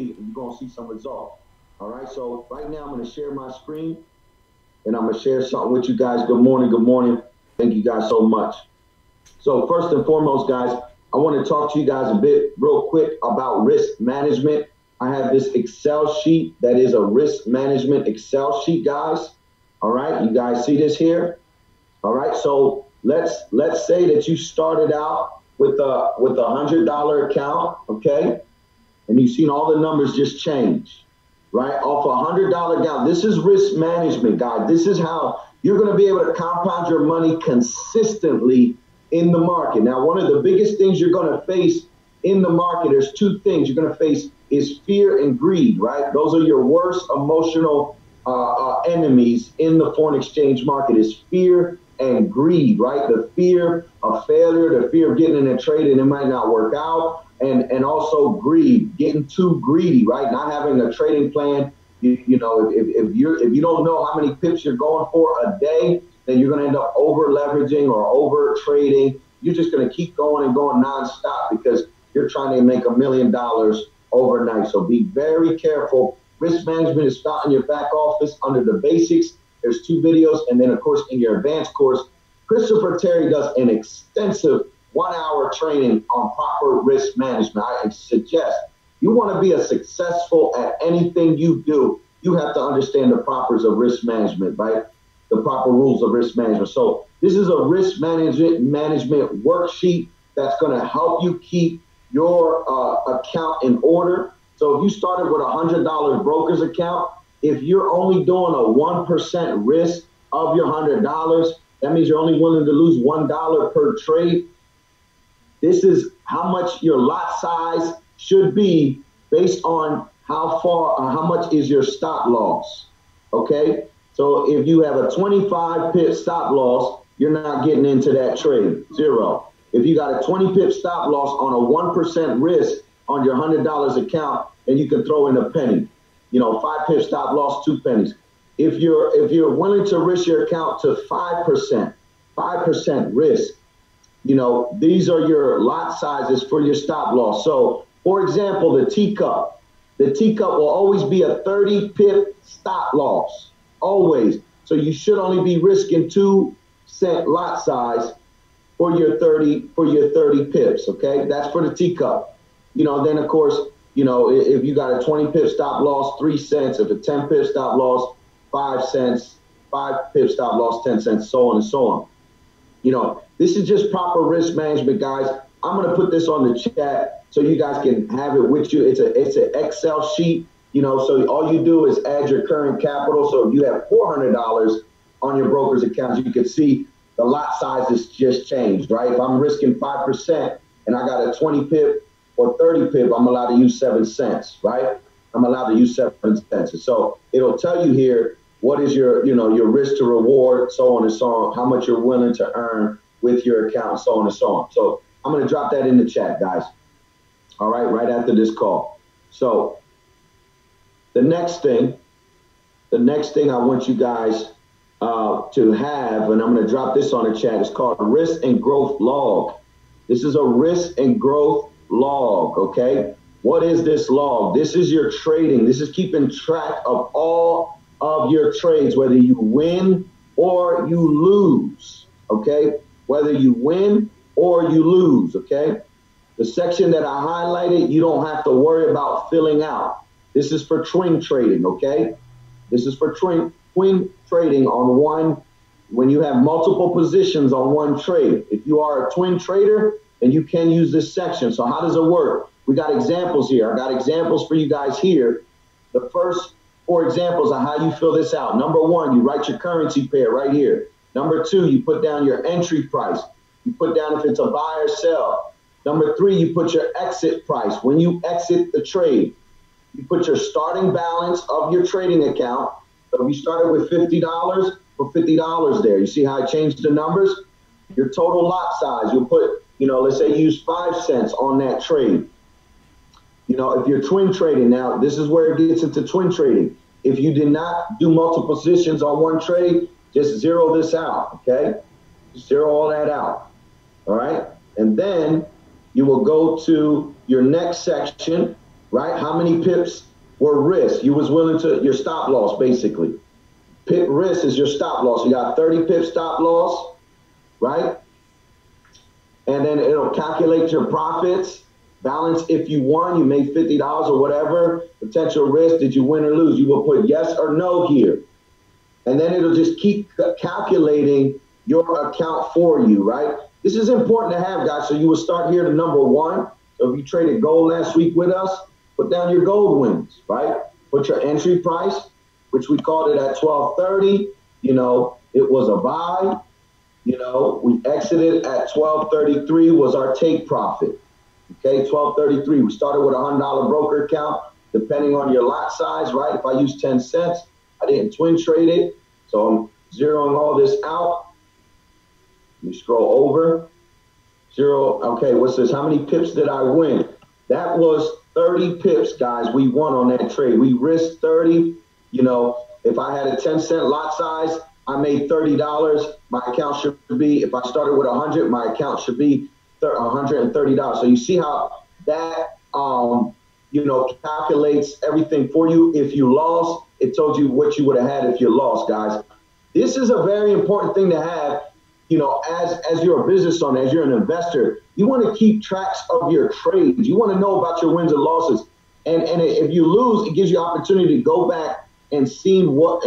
you're going to see some results. All right, so right now I'm going to share my screen, and I'm going to share something with you guys. Good morning, good morning. Thank you guys so much. So first and foremost, guys, I want to talk to you guys a bit real quick about risk management. I have this Excel sheet that is a risk management Excel sheet, guys. All right, you guys see this here? All right, so let's say that you started out with a $100 account, okay? And you've seen all the numbers just change, right? Off a $100 account. This is risk management, guys. This is how you're going to be able to compound your money consistently in the market. Now, one of the biggest things you're going to face in the market, there's two things you're going to face is fear and greed, right? Those are your worst emotional enemies in the foreign exchange market is fear and greed, right? The fear of failure, the fear of getting in a trade and it might not work out, and also greed, getting too greedy, right? Not having a trading plan. You know, if you don't know how many pips you're going for a day, then you're going to end up over leveraging or over trading. You're just going to keep going and going nonstop because you're trying to make $1 million overnight. So be very careful. Risk management is taught in your back office under the basics. There's 2 videos. And then, of course, in your advanced course, Christopher Terry does an extensive 1-hour training on proper risk management. I suggest you want to be a successful at anything you do, you have to understand the propers of risk management, right? The proper rules of risk management. So this is a risk management worksheet that's going to help you keep your account in order. So if you started with a $100 broker's account, if you're only doing a 1% risk of your $100, that means you're only willing to lose $1 per trade. This is how much your lot size should be based on how much is your stop loss. Okay. So if you have a 25 pip stop loss, you're not getting into that trade, 0. If you got a 20 pip stop loss on a 1% risk on your $100 account, then you can throw in a penny. You know, 5 pip stop loss, 2 pennies. If you're willing to risk your account to 5% risk, you know, these are your lot sizes for your stop loss. So, for example, the teacup will always be a 30 pip stop loss, always. So you should only be risking 2-cent lot size for your 30 pips. Okay, that's for the teacup. You know, then of course, you know, if you got a 20 pip stop loss, 3 cents. If a 10 pip stop loss, 5 cents. 5 pip stop loss, 10 cents. So on and so on. You know, this is just proper risk management, guys. I'm going to put this on the chat so you guys can have it with you. It's an Excel sheet, you know, so all you do is add your current capital. So if you have $400 on your broker's account, you can see the lot sizes just changed, right? If I'm risking 5% and I got a 20 pip or 30 pip, I'm allowed to use 7 cents, right? I'm allowed to use 7 cents. And so it'll tell you here what is your, you know, your risk to reward, so on and so on, how much you're willing to earn with your account, so on and so on. So I'm going to drop that in the chat, guys. All right after this call. So the next thing I want you guys to have, and I'm going to drop this on the chat, is called a risk and growth log. This is a risk and growth log, okay? What is this log? This is your trading. This is keeping track of all of your trades, whether you win or you lose, okay? Whether you win or you lose, okay? The section that I highlighted, you don't have to worry about filling out. This is for twin trading, okay? This is for twin trading on one, when you have multiple positions on one trade. If you are a twin trader, then you can use this section. So how does it work? We got examples here. I got examples for you guys here. The first 4 examples of how you fill this out. Number 1, you write your currency pair right here. Number 2, you put down your entry price. You put down if it's a buy or sell. Number 3, you put your exit price. When you exit the trade, you put your starting balance of your trading account. So if you started with $50, put $50 there. You see how I changed the numbers? Your total lot size, you'll put, you know, let's say you use 5 cents on that trade. You know, if you're twin trading, now this is where it gets into twin trading. If you did not do multiple positions on one trade, just zero this out, okay? Zero all that out, all right? And then you will go to your next section, right? How many pips were risk? You was willing to, your stop loss basically. Pip risk is your stop loss. You got 30 pip stop loss, right? And then it'll calculate your profits, balance if you won, you made $50 or whatever, potential risk, did you win or lose? You will put yes or no here. And then it'll just keep calculating your account for you, right? This is important to have, guys. So you will start here to number 1. So if you traded gold last week with us, put down your gold wins, right? Put your entry price, which we called it at 12.30. You know, it was a buy. You know, we exited at 12.33 was our take profit. Okay, 12.33. We started with a $100 broker account, depending on your lot size, right? If I use 10 cents, I didn't twin trade it. So I'm zeroing all this out. Let me scroll over. Okay, what's this? How many pips did I win? That was 30 pips, guys. We won on that trade. We risked 30. You know, if I had a 10-cent lot size, I made $30. My account should be, if I started with 100, my account should be $130. So you see how that, you know, calculates everything for you. If you lost, it told you what you would have had if you lost, guys. This is a very important thing to have, you know, as you're a business owner, as you're an investor. You want to keep tracks of your trades. You want to know about your wins and losses. And if you lose, it gives you opportunity to go back and see what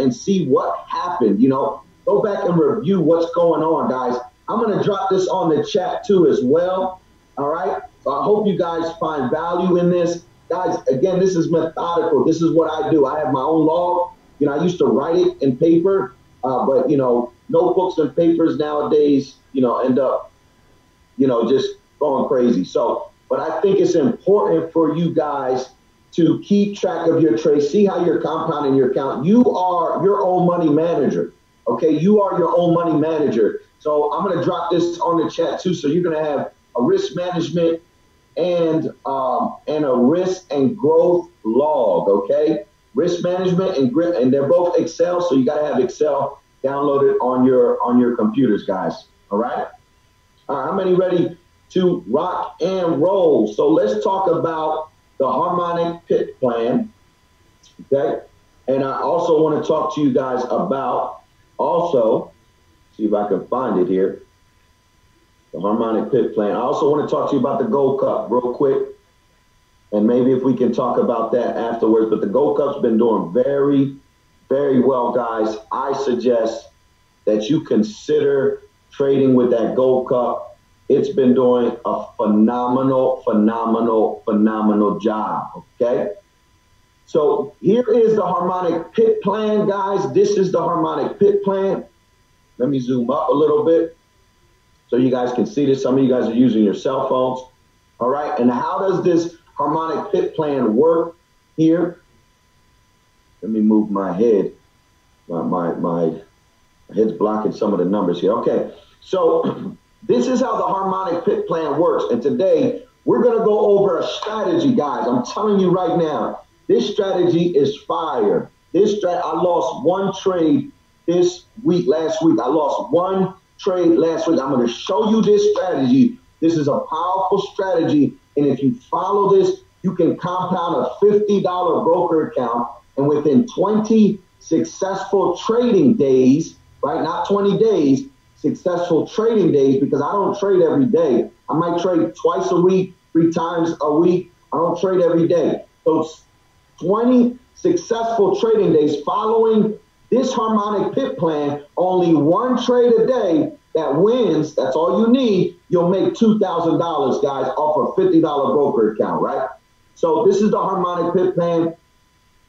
happened. You know, go back and review what's going on, guys. I'm going to drop this on the chat too as well. All right. So I hope you guys find value in this. Guys, again, this is methodical. This is what I do. I have my own log. You know, I used to write it in paper, but, you know, notebooks and papers nowadays, you know, end up, you know, just going crazy. So, but I think it's important for you guys to keep track of your trades, see how you're compounding your account. You are your own money manager. Okay, you are your own money manager. So I'm going to drop this on the chat too. So you're going to have a risk management and a risk and growth log. Okay, risk management and they're both Excel. So you got to have Excel downloaded on your computers, guys. All right. All right. How many ready to rock and roll? So let's talk about the harmonic pit plan. Okay, and I also want to talk to you guys about see if I can find it here. The harmonic pit plan. I also want to talk to you about the Gold Cup real quick. And maybe if we can talk about that afterwards. But the Gold Cup's been doing very, very well, guys. I suggest that you consider trading with that Gold Cup. It's been doing a phenomenal, phenomenal, phenomenal job, okay? So here is the harmonic pit plan, guys. This is the harmonic pit plan. Let me zoom up a little bit so you guys can see this. Some of you guys are using your cell phones. All right, and how does this harmonic pit plan work here? Let me move my head. My head's blocking some of the numbers here. Okay, so this is how the harmonic pit plan works. And today we're going to go over a strategy, guys. I'm telling you right now, this strategy is fire. I lost one trade last week. I lost one trade last week. I'm going to show you this strategy. This is a powerful strategy. And if you follow this, you can compound a $50 broker account. And within 20 successful trading days, right? Not 20 days, successful trading days, because I don't trade every day. I might trade twice a week, 3 times a week. I don't trade every day. So 20 successful trading days following this harmonic pit plan, only one trade a day that wins, that's all you need, you'll make $2,000, guys, off a $50 broker account, right? So this is the harmonic pit plan,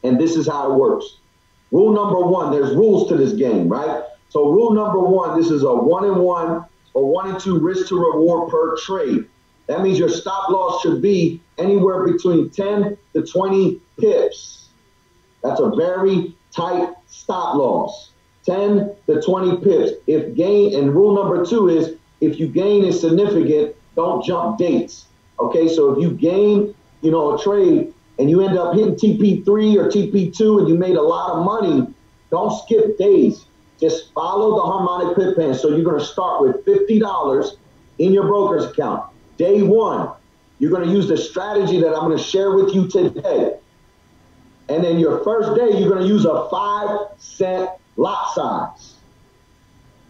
and this is how it works. Rule number 1, there's rules to this game, right? So rule number 1, this is a 1-and-1 or 1-and-2 risk to reward per trade. That means your stop loss should be anywhere between 10 to 20 pips. That's a very tight stop loss. 10 to 20 pips. If gain, and rule number 2 is if you gain is significant, don't jump dates. Okay, so if you gain, you know, a trade and you end up hitting TP3 or TP2 and you made a lot of money, don't skip days. Just follow the harmonic pit plan. So you're going to start with $50 in your broker's account. Day 1, You're going to use the strategy that I'm going to share with you today. And then your first day, you're going to use a 5-cent lot size.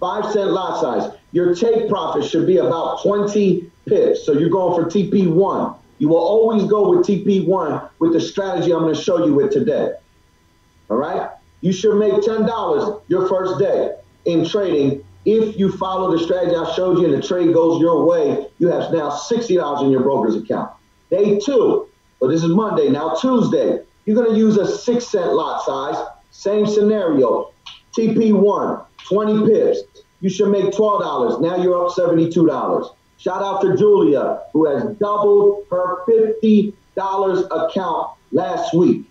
5-cent lot size. Your take profit should be about 20 pips. So you're going for TP1. You will always go with TP1 with the strategy I'm going to show you with today. All right? You should make $10 your first day in trading. If you follow the strategy I showed you and the trade goes your way, you have now $60 in your broker's account. Day 2, so this is Monday. Now Tuesday, you're going to use a 6-cent lot size. Same scenario. TP1, 20 pips. You should make $12. Now you're up $72. Shout out to Julia, who has doubled her $50 account last week.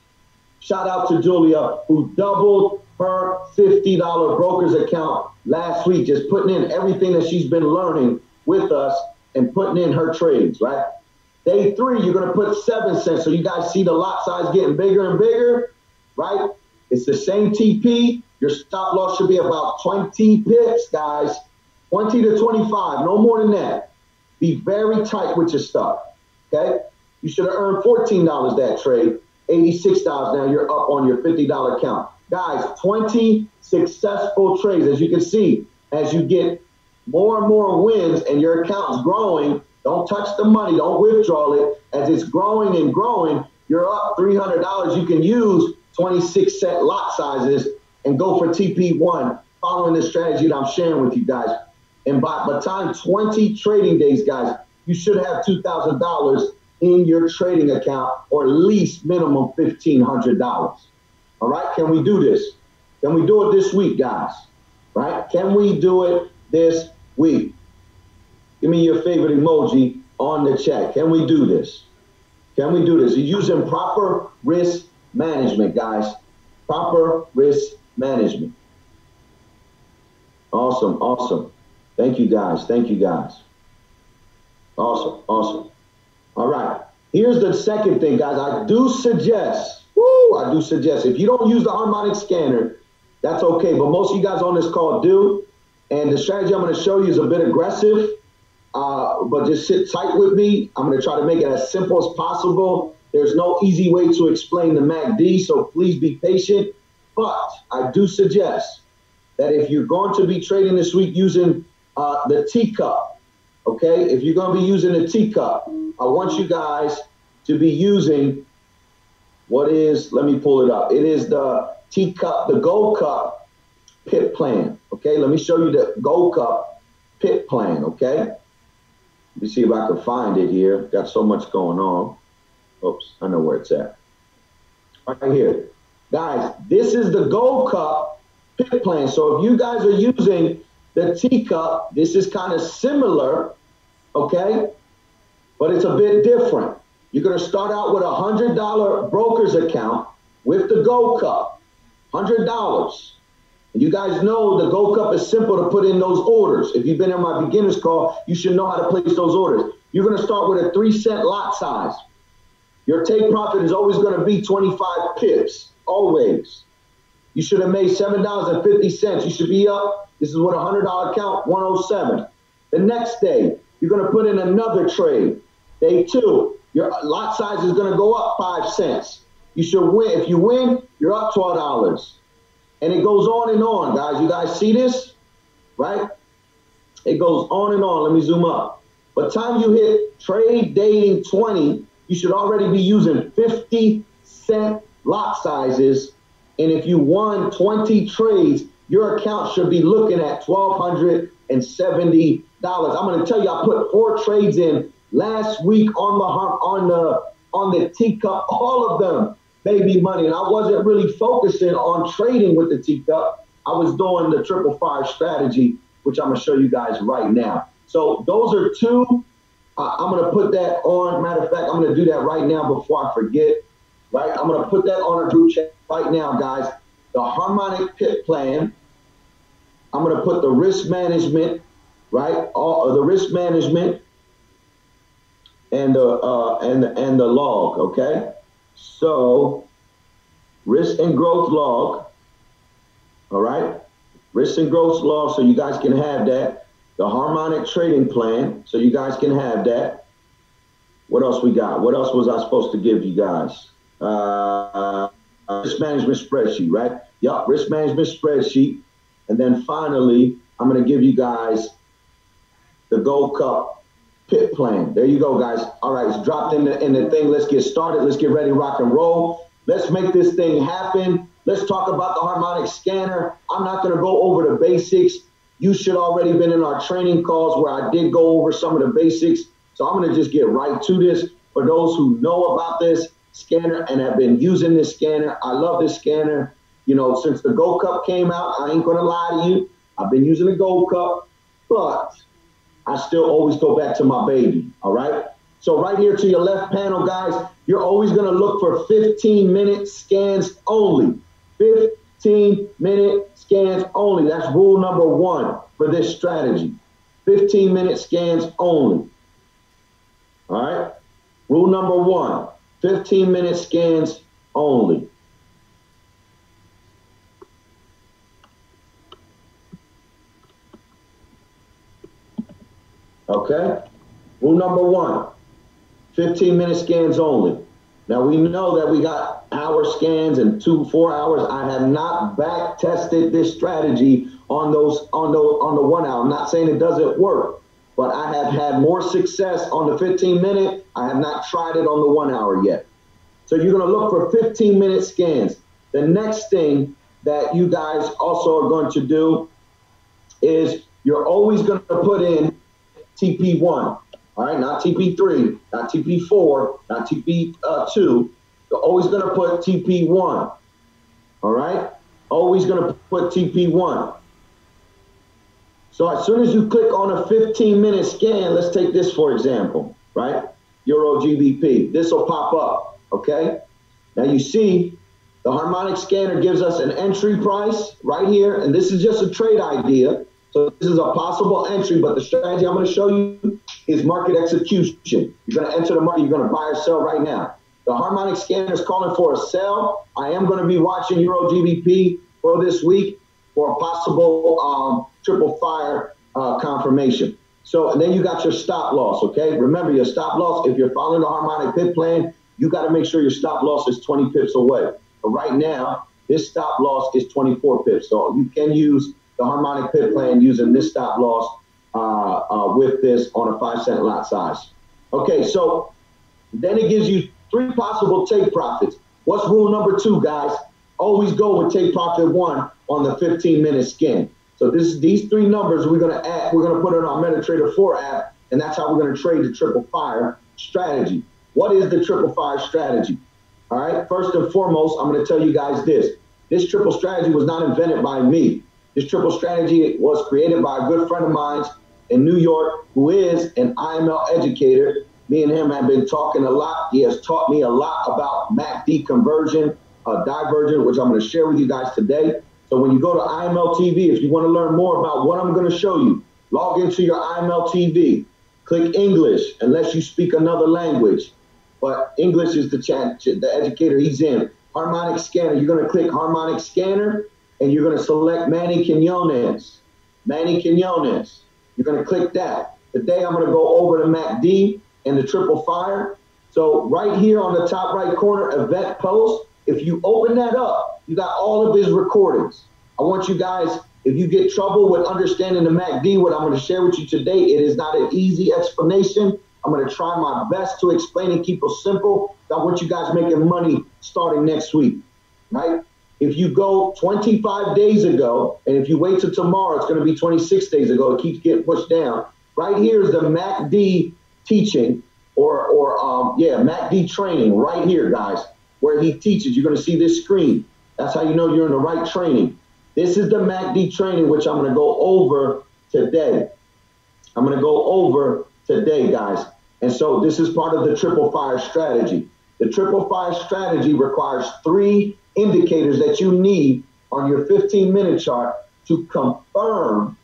Shout out to Julia, who doubled her $50 broker's account last week, just putting in everything that she's been learning with us and putting in her trades, right? Day 3, you're going to put 7 cents. So you guys see the lot size getting bigger and bigger, right? It's the same TP. Your stop loss should be about 20 pips, guys. 20 to 25, no more than that. Be very tight with your stuff, okay? You should have earned $14 that trade. $86 now, you're up on your $50 account. Guys, 20 successful trades. As you can see, as you get more and more wins and your account's growing, don't touch the money, don't withdraw it. As it's growing and growing, you're up $300. You can use 26-cent lot sizes and go for TP1, following the strategy that I'm sharing with you guys. And by the time 20 trading days, guys, you should have $2,000 in your trading account, or at least minimum $1,500. All right, can we do this? Can we do it this week, guys? Right? Can we do it this week? Give me your favorite emoji on the chat. Can we do this? Can we do this? You're using proper risk management, guys. Proper risk management. Awesome, awesome. Thank you, guys. Thank you, guys. Awesome, awesome. All right. Here's the second thing, guys. I do suggest, if you don't use the harmonic scanner, that's okay. But most of you guys on this call do. And the strategy I'm going to show you is a bit aggressive, but just sit tight with me. I'm going to try to make it as simple as possible. There's no easy way to explain the MACD, so please be patient. But I do suggest that if you're going to be trading this week using the teacup, okay, if you're going to be using the teacup, I want you guys to be using what is, let me pull it up. It is the teacup, the Gold Cup pit plan, okay? Let me show you the Gold Cup pit plan, okay? Let me see if I can find it here. Got so much going on. Oops, I know where it's at. Right here. Guys, this is the Gold Cup pit plan. So if you guys are using the teacup, this is kind of similar, okay? But it's a bit different. You're going to start out with a $100 broker's account with the Gold Cup, $100. And you guys know the Gold Cup is simple to put in those orders. If you've been in my beginner's call, you should know how to place those orders. You're going to start with a 3-cent lot size. Your take profit is always going to be 25 pips, always. You should have made $7.50. You should be up. This is what a $100 account, 107. The next day, you're going to put in another trade. Day 2, your lot size is going to go up 5 cents. You should win. If you win, you're up $12. And it goes on and on, guys. You guys see this? Right? It goes on and on. Let me zoom up. By the time you hit trade day 20, you should already be using 50-cent lot sizes. And if you won 20 trades, your account should be looking at $1,270. I'm going to tell you, I put 4 trades in last week on the teacup, all of them baby money. And I wasn't really focusing on trading with the teacup. I was doing the triple fire strategy, which I'm going to show you guys right now. So those are 2. I'm going to put that on. Matter of fact, I'm going to do that right now before I forget. Right? I'm going to put that on our group chat right now, guys. The harmonic pit plan. I'm going to put the risk management, right? All the risk management and the log, okay? So risk and growth log, all right? Risk and growth log, so you guys can have that. The harmonic trading plan, so you guys can have that. What else we got? What else was I supposed to give you guys? Risk management spreadsheet, right? Yup, risk management spreadsheet. And then finally, I'm going to give you guys the Gold Cup pit plan. There you go, guys. All right, it's dropped in the thing. Let's get started. Let's get ready to rock and roll. Let's make this thing happen. Let's talk about the harmonic scanner. I'm not going to go over the basics. You should already been in our training calls where I did go over some of the basics. So I'm going to just get right to this. For those who know about this scanner and have been using this scanner, I love this scanner. You know, since the Gold Cup came out, I ain't going to lie to you. I've been using the Gold Cup, but I still always go back to my baby, all right? So right here to your left panel, guys, you're always going to look for 15-minute scans only. 15-minute scans only. That's rule number 1 for this strategy. 15-minute scans only. All right? Rule number 1, 15-minute scans only. Okay? Rule number 1, 15-minute scans only. Now we know that we got hour scans and 4 hours. I have not back tested this strategy on the 1 hour. I'm not saying it doesn't work, but I have had more success on the 15-minute. I have not tried it on the 1 hour yet. So you're going to look for 15-minute scans. The next thing that you guys also are going to do is you're always going to put in TP1, all right, not TP3, not TP4, not TP2. You're always going to put TP1, all right? Always going to put TP1. So as soon as you click on a 15-minute scan, let's take this for example, right? Euro GBP. This will pop up, okay? Now you see the harmonic scanner gives us an entry price right here, and this is just a trade idea. So this is a possible entry, but the strategy I'm going to show you is market execution. You're going to enter the market. You're going to buy or sell right now. The harmonic scanner is calling for a sell. I am going to be watching Euro GBP for this week for a possible triple fire confirmation. So and then you got your stop loss, okay? Remember your stop loss, if you're following the harmonic pit plan, you got to make sure your stop loss is 20 pips away. But right now, this stop loss is 24 pips. So you can use the harmonic pit plan using this stop loss with this on a 5-cent lot size. Okay, so then it gives you 3 possible take profits. What's rule number 2, guys? Always go with take profit 1 on the 15-minute scan. So these 3 numbers we're going to add. We're going to put it on MetaTrader 4 app, and that's how we're going to trade the triple fire strategy. What is the triple fire strategy? All right, first and foremost, I'm going to tell you guys this. This triple strategy was not invented by me. This triple strategy was created by a good friend of mine in New York who is an IML educator. Me and him have been talking a lot. He has taught me a lot about MACD conversion, divergent, which I'm going to share with you guys today. So when you go to IML TV, if you want to learn more about what I'm going to show you, log into your IML TV, click English, unless you speak another language. But English is the educator he's in. Harmonic scanner, you're going to click harmonic scanner, and you're going to select Manny Quinones. Manny Quinones. You're going to click that. Today I'm going to go over to MACD and the triple fire. So right here on the top right corner, event post, if you open that up, you got all of his recordings. I want you guys, if you get trouble with understanding the MACD, what I'm going to share with you today, it is not an easy explanation. I'm going to try my best to explain and keep it simple. I want you guys making money starting next week, right? If you go 25 days ago, and if you wait till tomorrow, it's going to be 26 days ago. It keeps getting pushed down. Right here is the MACD teaching MACD training right here, guys, where he teaches. You're going to see this screen. That's how you know you're in the right training. This is the MACD training, which I'm going to go over today. I'm going to go over today, guys. And so this is part of the triple fire strategy. The triple fire strategy requires 3 indicators that you need on your 15-minute chart to confirm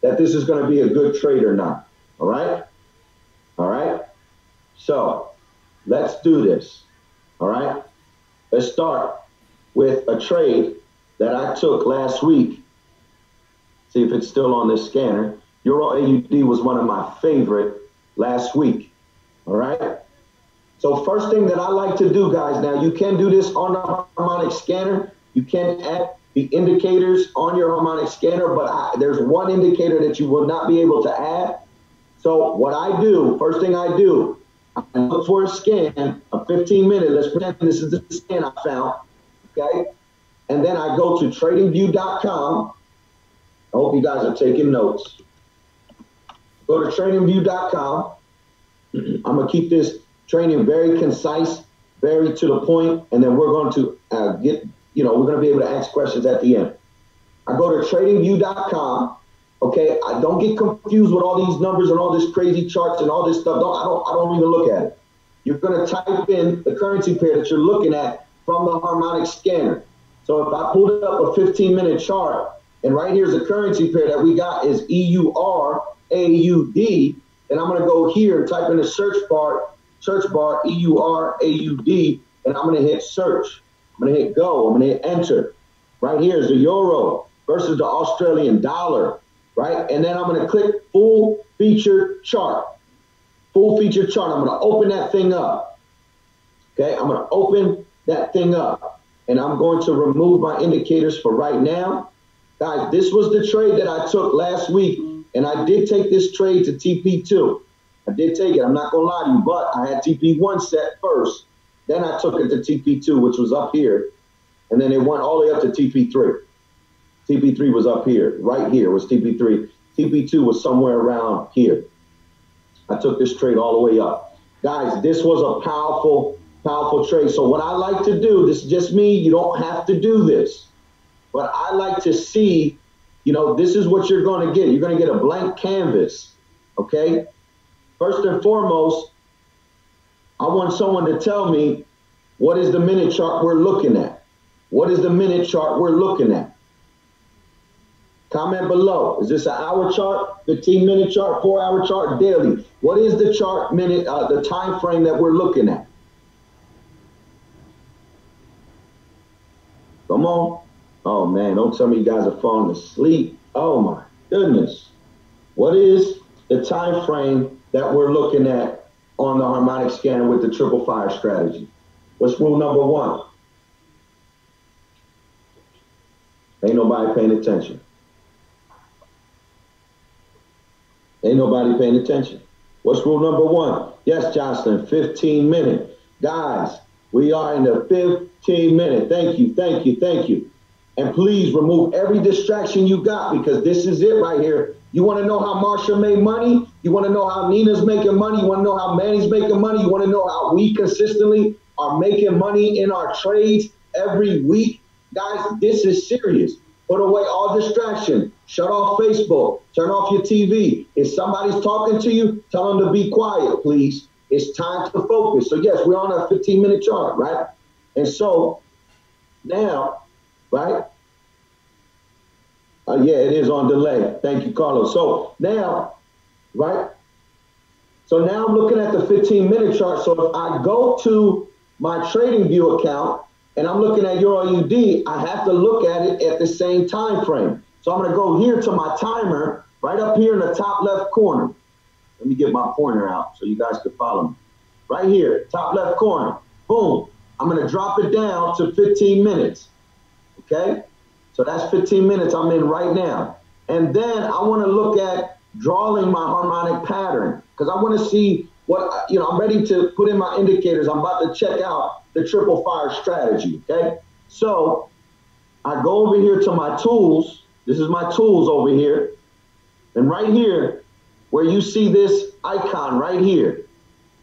that this is going to be a good trade or not. All right? All right? So let's do this. All right? Let's start with a trade that I took last week. See if it's still on this scanner. Euro AUD was one of my favorite last week. All right? So first thing that I like to do, guys, now you can do this on the harmonic scanner. You can add the indicators on your harmonic scanner, but there's one indicator that you will not be able to add. So what I do, first thing I do, I look for a scan, a 15-minute, let's pretend this is the scan I found, okay? And then I go to tradingview.com. I hope you guys are taking notes. Go to tradingview.com. I'm going to keep this training very concise, very to the point, and then we're going to we're going to be able to ask questions at the end. I go to tradingview.com. Okay, I don't get confused with all these numbers and all this crazy charts and all this stuff. I don't even look at it. You're going to type in the currency pair that you're looking at from the harmonic scanner. So if I pulled up a 15-minute chart, and right here's a currency pair that we got is EUR AUD, and I'm going to go here and type in the search bar EUR AUD, and I'm going to hit search. I'm going to hit go. I'm going to hit enter. Right here is the euro versus the Australian dollar. Right? And then I'm going to click full feature chart. Full feature chart. I'm going to open that thing up. Okay? I'm going to open that thing up. And I'm going to remove my indicators for right now. Guys, this was the trade that I took last week. And I did take this trade to TP2. I did take it. I'm not going to lie to you. But I had TP1 set first. Then I took it to TP2, which was up here. And then it went all the way up to TP3. TP3 was up here, right here was TP3. TP2 was somewhere around here. I took this trade all the way up. Guys, this was a powerful, powerful trade. So what I like to do, this is just me, you don't have to do this. But I like to see, this is what you're going to get. You're going to get a blank canvas, okay? First and foremost, I want someone to tell me what is the minute chart we're looking at. What is the minute chart we're looking at? Comment below. Is this an hour chart, 15-minute chart, 4-hour chart, daily? What is the chart minute, the time frame that we're looking at? Come on. Oh, man, don't tell me you guys are falling asleep. Oh, my goodness. What is the time frame that we're looking at on the harmonic scanner with the triple fire strategy? What's rule number 1? Ain't nobody paying attention. Ain't nobody paying attention. What's rule number 1? Yes, Jocelyn, 15-minute. Guys, we are in the 15-minute. Thank you, thank you, thank you. And please remove every distraction you got, because this is it right here. You want to know how Marsha made money? You want to know how Nina's making money? You want to know how Manny's making money? You want to know how we consistently are making money in our trades every week? Guys, this is serious. Put away all distraction. Shut off Facebook. Turn off your TV. If somebody's talking to you, tell them to be quiet, please. It's time to focus. So, yes, we're on a 15-minute chart, right? And so now, right? Yeah, it is on delay. Thank you, Carlos. So now, right? So now I'm looking at the 15-minute chart. So if I go to my TradingView account, and I'm looking at EURUD, I have to look at it at the same time frame. So I'm going to go here to my timer, right up here in the top left corner. Let me get my pointer out so you guys can follow me. Right here, top left corner. Boom. I'm going to drop it down to 15 minutes. Okay? So that's 15 minutes I'm in right now. And then I want to look at drawing my harmonic pattern, because I want to see what, I'm ready to put in my indicators. I'm about to check out the triple fire strategy, okay? So I go over here to my tools. This is my tools over here. And right here, where you see this icon right here,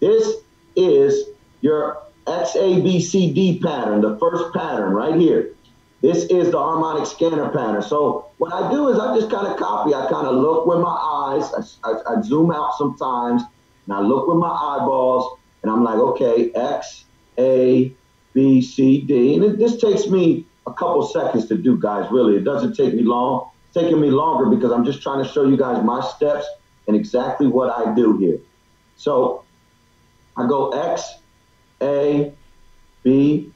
this is your XABCD pattern, the first pattern right here. This is the harmonic scanner pattern. So what I do is I just kind of copy. I kind of look with my eyes. I zoom out sometimes, and I look with my eyeballs, and I'm like, okay, X, A, B, C, D. And this takes me a couple seconds to do, guys, really. It doesn't take me long. It's taking me longer because I'm just trying to show you guys my steps and exactly what I do here. So I go X, A, B,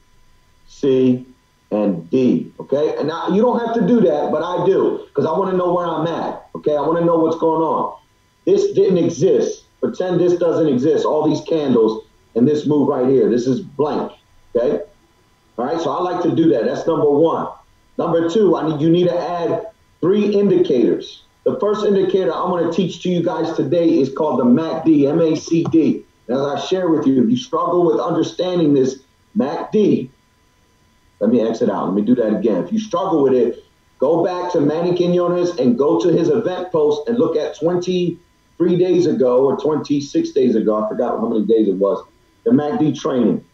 C, and D, okay? And now you don't have to do that, but I do, because I want to know where I'm at, okay? I want to know what's going on. This didn't exist. Pretend this doesn't exist, all these candles. and this move right here. This is blank, okay? All right, so I like to do that. That's number one. Number two, you need to add 3 indicators. The first indicator I'm going to teach to you guys today is called the MACD, M-A-C-D. And as I share with you, if you struggle with understanding this MACD, let me exit out. Let me do that again. If you struggle with it, go back to Manny Quinones and go to his event post and look at 23 days ago or 26 days ago. I forgot how many days it was. The MACD training.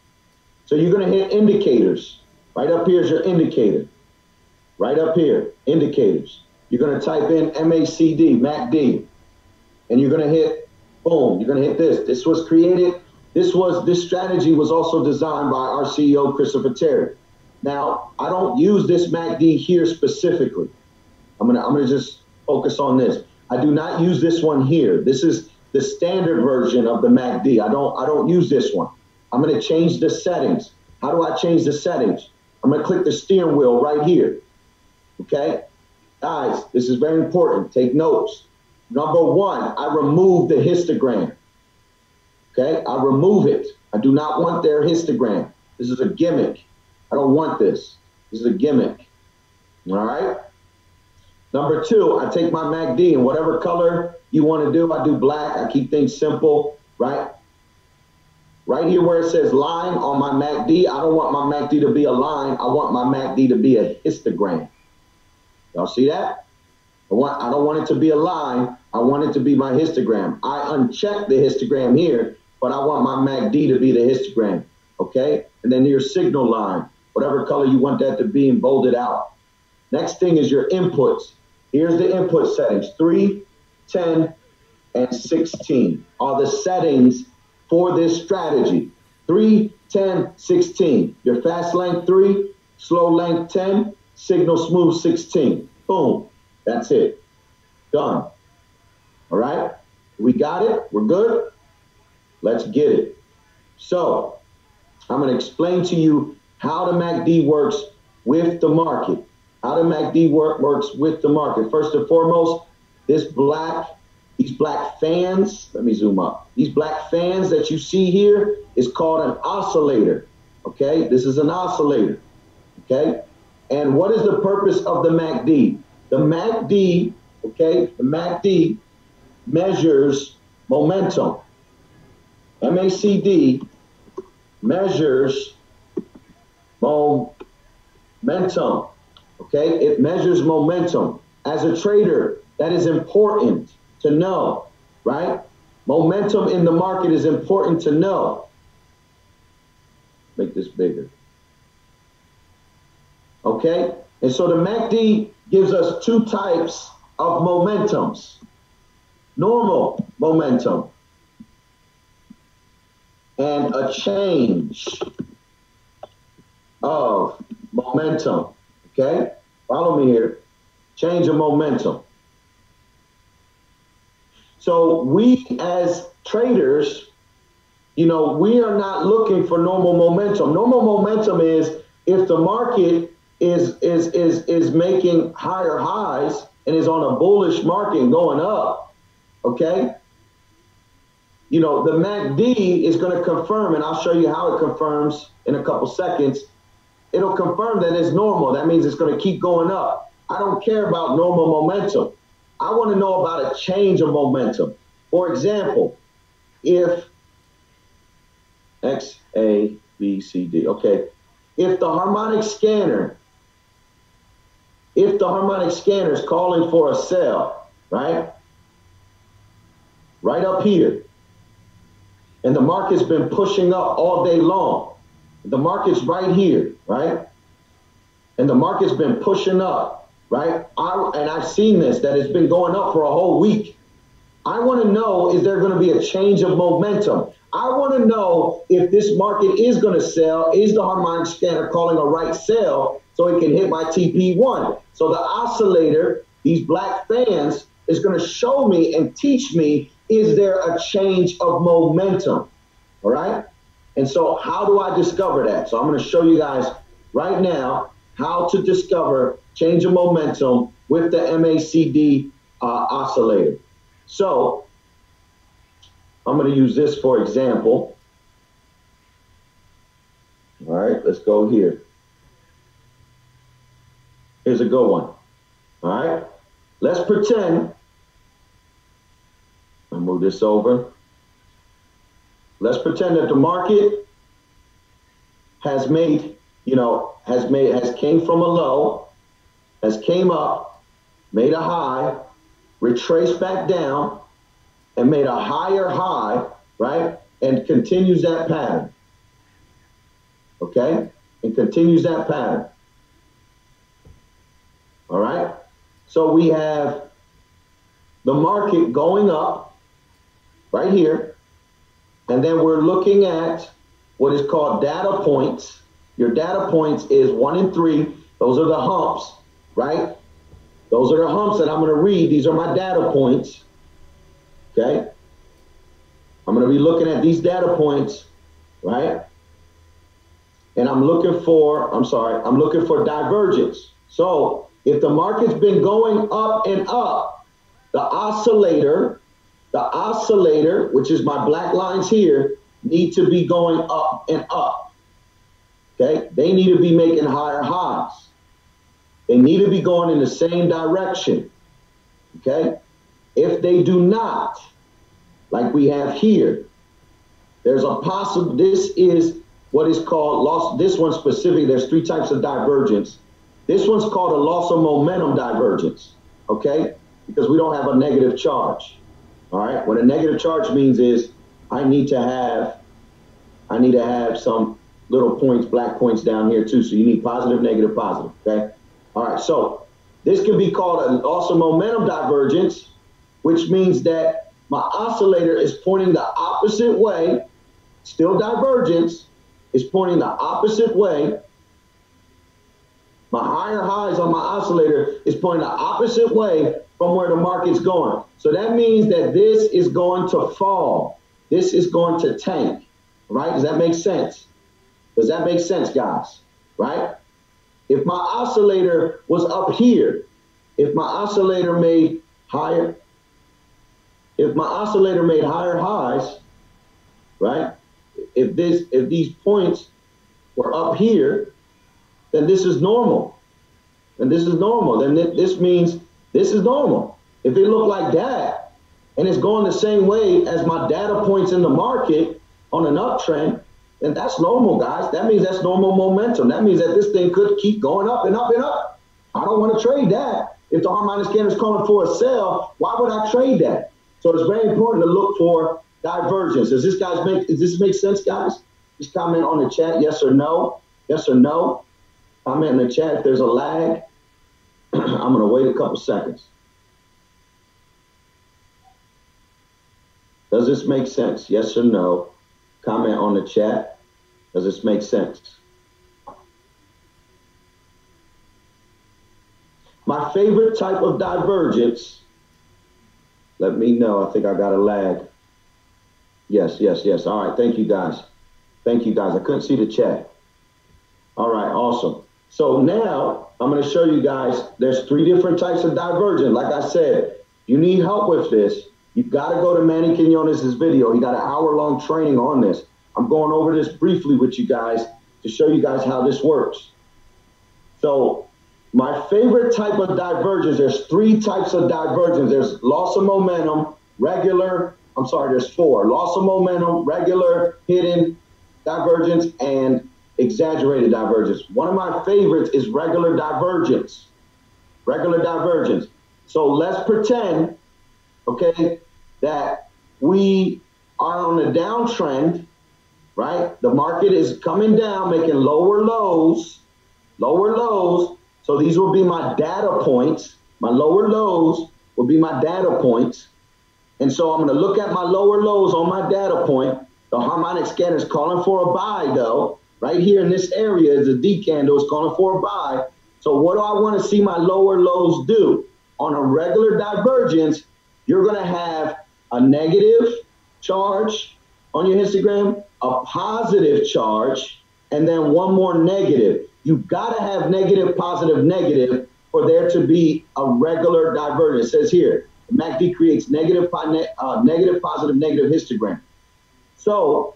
So you're going to hit indicators. Right up here is your indicator. Right up here, indicators. You're going to type in MACD, MACD, and you're going to hit, boom, you're going to hit this. This was created, this strategy was also designed by our CEO, Christopher Terry. Now, I don't use this MACD here specifically. I'm gonna just focus on this. I do not use this one here. This is the standard version of the MACD. I don't use this one. I'm going to change the settings. How do I change the settings? I'm going to click the steering wheel right here. Okay? Guys, this is very important. Take notes. Number one, I remove the histogram. Okay? I remove it. I do not want their histogram. This is a gimmick. I don't want this. This is a gimmick. All right? Number two, I take my MACD and whatever color you want to do, I do black. I keep things simple, right? Right here where it says line on my MACD, I don't want my MACD to be a line. I want my MACD to be a histogram. Y'all see that? I don't want it to be a line. I want it to be my histogram. I uncheck the histogram here, but I want my MACD to be the histogram, okay? And then your signal line, whatever color you want that to be and bold it out. Next thing is your inputs. Here's the input settings, 3, 10, and 16 are the settings for this strategy. 3, 10, 16. Your fast length 3, slow length 10, signal smooth 16. Boom. That's it. Done. All right? We got it? We're good? Let's get it. So, I'm going to explain to you how the MACD works with the market. How the MACD works with the market. First and foremost, these black fans, let me zoom up. These black fans that you see here is called an oscillator, okay? This is an oscillator, okay? And what is the purpose of the MACD? The MACD, okay, the MACD measures momentum. MACD measures momentum, okay? It measures momentum. As a trader, that is important to know, right? Momentum in the market is important to know. Make this bigger. Okay? And so the MACD gives us 2 types of momentums. Normal momentum and a change of momentum. Okay? Follow me here. Change of momentum. So we as traders, you know, we are not looking for normal momentum. Normal momentum is if the market is making higher highs and is on a bullish market going up, okay? You know, the MACD is going to confirm, and I'll show you how it confirms in a couple seconds. It'll confirm that it's normal. That means it's going to keep going up. I don't care about normal momentum. I want to know about a change of momentum. For example, if X, A, B, C, D, okay. If the harmonic scanner is calling for a sell, right? Right up here. And the market's been pushing up all day long. The market's right here, right? And the market's been pushing up, right? And I've seen this, that it's been going up for a whole week. I want to know, is there going to be a change of momentum? I want to know if this market is going to sell. Is the harmonic scanner calling a right sell so it can hit my TP1? So the oscillator, these black fans, is going to show me and teach me, is there a change of momentum? All right? And so how do I discover that? So I'm going to show you guys right now how to discover change of momentum with the MACD oscillator. So I'm going to use this for example. All right, let's go here. Here's a good one. All right, let's pretend. I'll move this over. Let's pretend that the market has made, has came from a low, has came up, made a high, retraced back down, and made a higher high, right? And continues that pattern. Okay? And continues that pattern. All right? So we have the market going up right here. And then we're looking at what is called data points. Your data points is 1 and 3. Those are the humps, right? Those are the humps that I'm going to read. These are my data points. Okay? I'm going to be looking at these data points, right? And I'm looking for divergence. So if the market's been going up and up, the oscillator, which is my black lines here, need to be going up and up. Okay? They need to be making higher highs. They need to be going in the same direction. Okay? If they do not, like we have here, there's a possible, this is what is called loss. This one specifically, there's 3 types of divergence. This one's called a loss of momentum divergence. Okay? Because we don't have a negative charge. All right? What a negative charge means is I need to have some little points, black points down here too. So you need positive, negative, positive. Okay? All right. So this can be called a loss of momentum divergence, which means that my oscillator is pointing the opposite way. Still divergence is pointing the opposite way. My higher highs on my oscillator is pointing the opposite way from where the market's going. So that means that this is going to fall. This is going to tank, right? Does that make sense? Does that make sense, guys? Right? If my oscillator was up here, if my oscillator made higher highs, right? If these points were up here, then this is normal. And this is normal. Then this means this is normal. If it looked like that, and it's going the same way as my data points in the market on an uptrend, then that's normal, guys. That means that's normal momentum. That means that this thing could keep going up and up and up. I don't want to trade that. If the harmonic scanner is calling for a sell, why would I trade that? So it's very important to look for divergence. Does this make sense, guys? Just comment on the chat, yes or no. Yes or no. Comment in the chat if there's a lag. I'm going to wait a couple seconds. Does this make sense? Yes or no? Comment on the chat. Does this make sense? My favorite type of divergence, let me know. I think I got a lag. Yes. All right. Thank you, guys. I couldn't see the chat. All right. Awesome. So now I'm going to show you guys there's 3 different types of divergence. Like I said, you need help with this. You've got to go to Manny Quinones' video. He got an hour-long training on this. I'm going over this briefly with you guys to show you guys how this works. So my favorite type of divergence, there's 3 types of divergence. There's loss of momentum, there's 4. Loss of momentum, regular, hidden divergence, and exaggerated divergence. One of my favorites is regular divergence. Regular divergence. So let's pretend, okay, that we are on a downtrend, right? The market is coming down, making lower lows. So these will be my data points. My lower lows will be my data points. And so I'm going to look at my lower lows on my data point. The harmonic scanner is calling for a buy, though. Right here in this area is a D candle. It's calling for a buy. So what do I want to see my lower lows do? On a regular divergence, you're going to have a negative charge on your histogram, a positive charge, and then one more negative. You've got to have negative, positive, negative for there to be a regular divergence. It says here, MACD creates negative, positive, negative histogram. So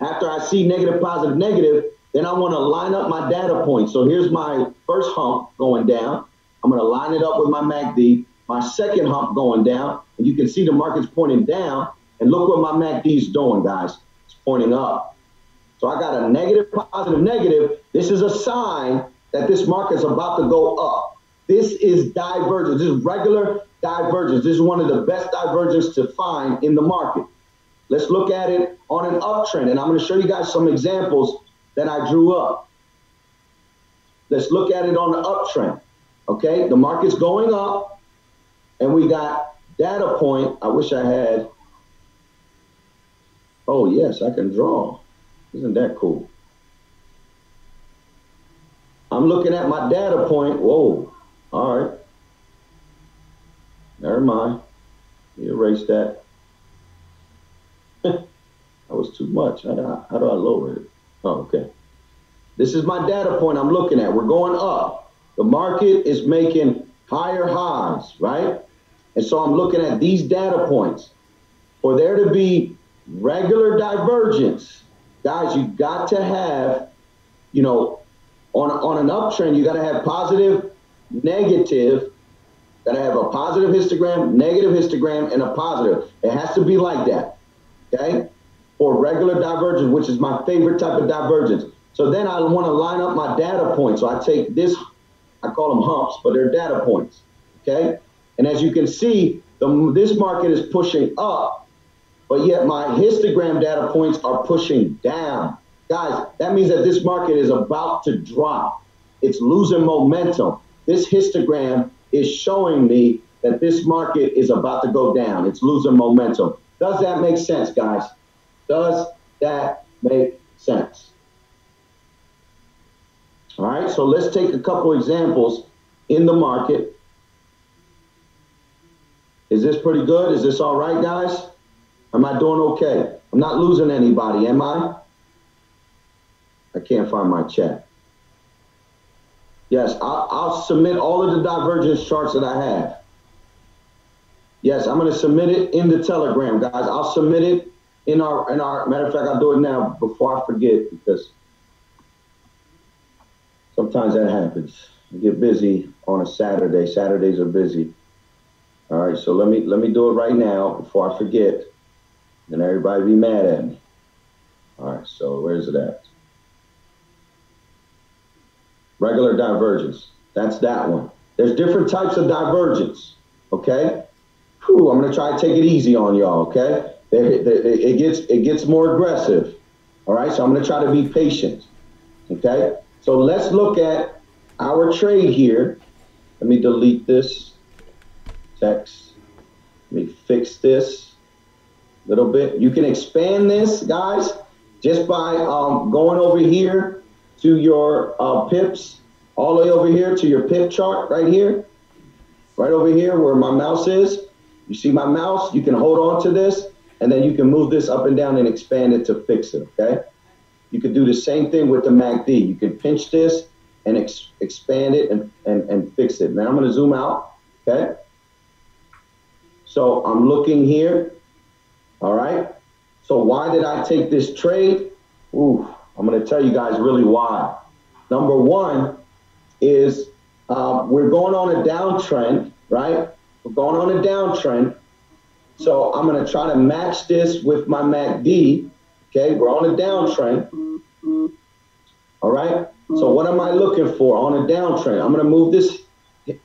after I see negative, positive, negative, Then I want to line up my data points. So here's my first hump going down. I'm going to line it up with my MACD. My second hump going down, and you can see the market's pointing down. And look what my MACD is doing, guys. It's pointing up. So I got a negative, positive, negative. This is a sign that this market's about to go up. This is divergence. This is regular divergence. This is one of the best divergence to find in the market. Let's look at it on an uptrend, and I'm going to show you guys some examples that I drew up. Let's look at it on the uptrend. Okay, the market's going up, and we got data point. I wish I had. Oh, yes, I can draw. Isn't that cool? I'm looking at my data point. Whoa. All right. Never mind. Erase that. That was too much. How do I lower it? Oh, okay. This is my data point I'm looking at. We're going up. The market is making higher highs, right? And so I'm looking at these data points. For there to be regular divergence, guys, you got to have, you know, on an uptrend, you got to have positive, negative, got to have a positive histogram, negative histogram, and a positive. It has to be like that, okay? For regular divergence, which is my favorite type of divergence. So then I want to line up my data points. So I take this, I call them humps, but they're data points, okay? And as you can see, this market is pushing up, but yet my histogram data points are pushing down. Guys, that means that this market is about to drop. It's losing momentum. This histogram is showing me that this market is about to go down. It's losing momentum. Does that make sense, guys? Does that make sense? All right, so let's take a couple examples in the market. Is this pretty good? Is this all right, guys? Am I doing okay? I'm not losing anybody, am I? I can't find my chat. Yes, I'll submit all of the divergence charts that I have. Yes, I'm going to submit it in the Telegram, guys. I'll submit it in our, matter of fact, I'll do it now before I forget, because sometimes that happens. I get busy on a Saturday. Saturdays are busy. All right, so let me do it right now before I forget. Then everybody be mad at me. All right, so where's it at? Regular divergence. That's that one. There's different types of divergence, okay? Whew, I'm gonna try to take it easy on y'all, okay? It gets more aggressive, all right? So I'm gonna try to be patient, okay? So let's look at our trade here. Let me delete this text. Let me fix this a little bit. You can expand this, guys, just by going over here to your pips, all the way over here to your pip chart right here, right over here where my mouse is. You see my mouse? You can hold on to this, and then you can move this up and down and expand it to fix it, okay? You can do the same thing with the MACD. You can pinch this and expand it and fix it. Now I'm going to zoom out, okay? So I'm looking here, all right? So why did I take this trade? Ooh, I'm going to tell you guys really why. Number one is we're going on a downtrend, right? We're going on a downtrend. So I'm going to try to match this with my MACD. Okay, we're on a downtrend. All right. So what am I looking for on a downtrend? I'm going to move this.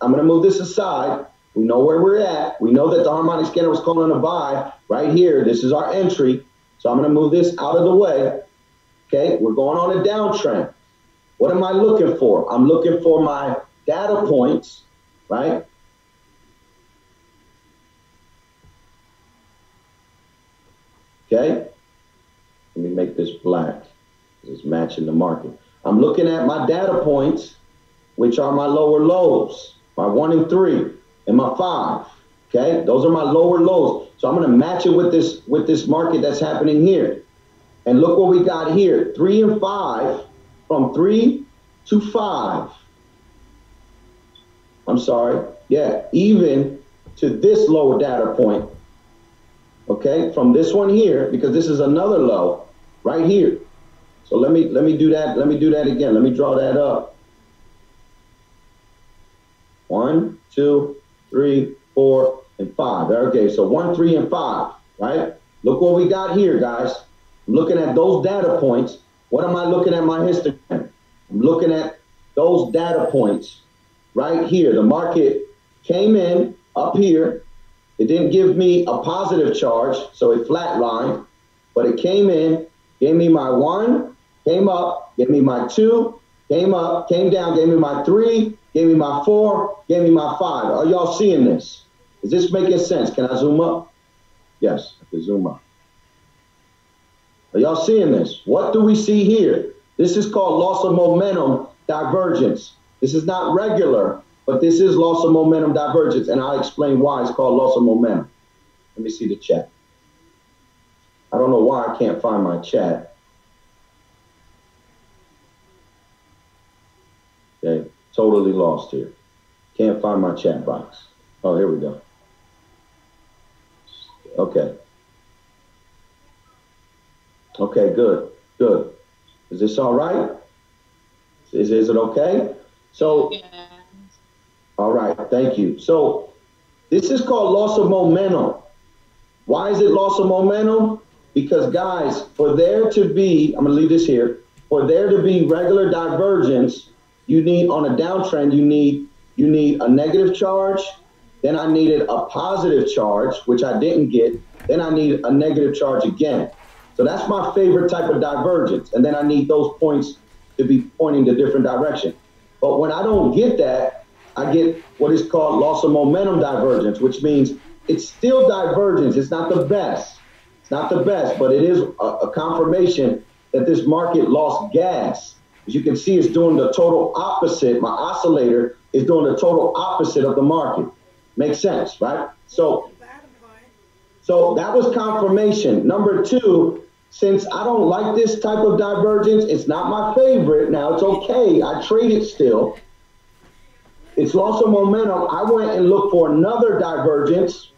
I'm going to move this aside. We know where we're at. We know that the harmonic scanner was calling a buy right here. This is our entry. So I'm going to move this out of the way. Okay, we're going on a downtrend. What am I looking for? I'm looking for my data points, right? Okay. Let me make this black. It's matching the market. I'm looking at my data points, which are my lower lows, my 1 and 3 and my 5. Okay, those are my lower lows. So I'm going to match it with this market that's happening here. And look what we got here: 3 and 5, from 3 to 5. I'm sorry. Yeah, even to this lower data point. Okay, from this one here, because this is another low right here. So let me do that. Let me do that again. Let me draw that up. 1, 2, 3, 4, and 5. Okay, so 1, 3, and 5, right? Look what we got here, guys. I'm looking at those data points. What am I looking at my histogram? I'm looking at those data points right here. The market came in up here. It didn't give me a positive charge, so it flatlined, but it came in, gave me my 1, came up, gave me my 2, came up, came down, gave me my 3, gave me my 4, gave me my 5. Are y'all seeing this? Is this making sense? Can I zoom up? Yes, I can zoom up. Are y'all seeing this? What do we see here? This is called loss of momentum divergence. This is not regular, but this is loss of momentum divergence, and I'll explain why it's called loss of momentum. Let me see the chat. I don't know why I can't find my chat. Okay, totally lost here. Can't find my chat box. Oh, here we go. Okay. Okay, good, good. Is this all right? Is it okay? So, all right, thank you. So this is called loss of momentum. Why is it loss of momentum? Because guys, for there to be, I'm gonna leave this here, for there to be regular divergence, you need, on a downtrend, you need a negative charge, then I needed a positive charge, which I didn't get, then I need a negative charge again. So that's my favorite type of divergence. And then I need those points to be pointing to different direction. But when I don't get that, I get what is called loss of momentum divergence, which means it's still divergence. It's not the best. It's not the best, but it is a confirmation that this market lost gas. As you can see, it's doing the total opposite. My oscillator is doing the total opposite of the market. Makes sense, right? So that was confirmation. Number 2, since I don't like this type of divergence, it's not my favorite. Now, it's okay. I trade it still. It's loss of momentum. I went and looked for another divergence.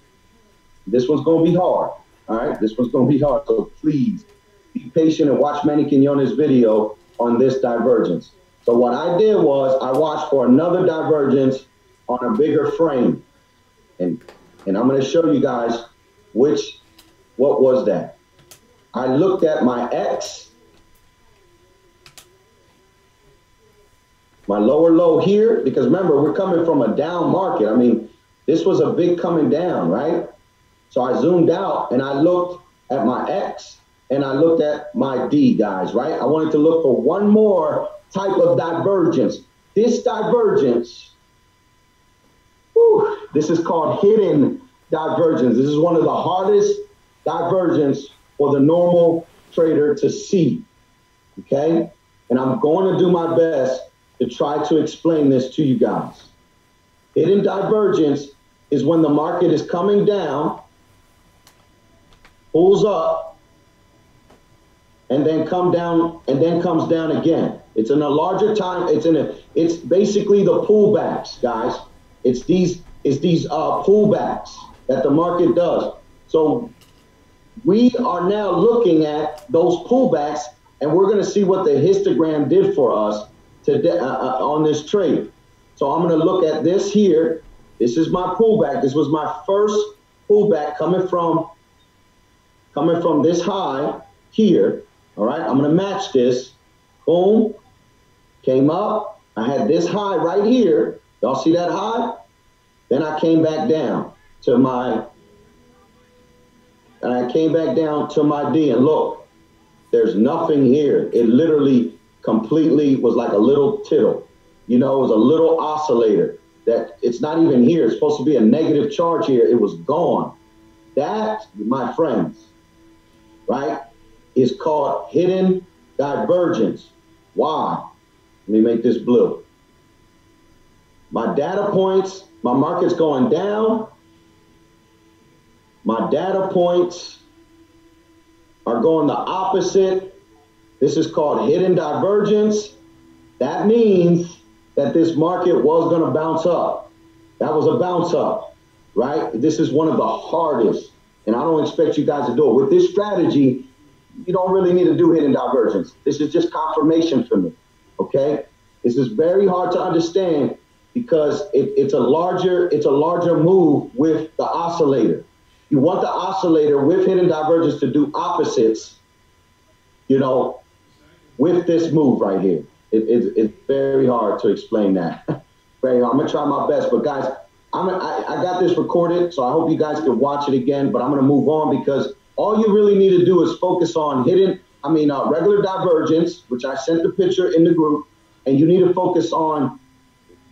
This one's going to be hard. All right? This one's going to be hard. So please be patient and watch Manny Quinones' video on this divergence. So what I did was I watched for another divergence on a bigger frame. And I'm going to show you guys what was that. I looked at my X, my lower low here, because remember, we're coming from a down market. I mean, this was a big coming down, right? So I zoomed out and I looked at my X and I looked at my D, guys, right? I wanted to look for one more type of divergence. This divergence, this is called hidden divergence. This is one of the hardest divergence for the normal trader to see, okay? And I'm going to do my best to try to explain this to you guys. Hidden divergence is when the market is coming down, pulls up, and then comes down again. It's in a larger time, it's basically the pullbacks, guys. It's these pullbacks that the market does. So we are now looking at those pullbacks, and we're going to see what the histogram did for us today on this trade. So I'm going to look at this here. This is my pullback. This was my first pullback coming from this high here. All right, I'm going to match this. Boom, came up. I had this high right here. Y'all see that high? Then I came back down to my D, and look, there's nothing here. It literally completely was like a little tittle. You know, it was a little oscillator that it's not even here. It's supposed to be a negative charge here. It was gone. That, my friends, right, is called hidden divergence. Why? Let me make this blue. My data points, my market's going down. My data points are going the opposite. This is called hidden divergence. That means that this market was going to bounce up. That was a bounce up, right? This is one of the hardest, and I don't expect you guys to do it. With this strategy, you don't really need to do hidden divergence. This is just confirmation for me, okay? This is very hard to understand because it's a larger move with the oscillator. You want the oscillator with hidden divergence to do opposites, you know, with this move right here. It's very hard to explain that. Very hard. I'm gonna try my best, but guys, I got this recorded, so I hope you guys can watch it again, but I'm gonna move on because all you really need to do is focus on regular divergence, which I sent the picture in the group, and you need to focus on,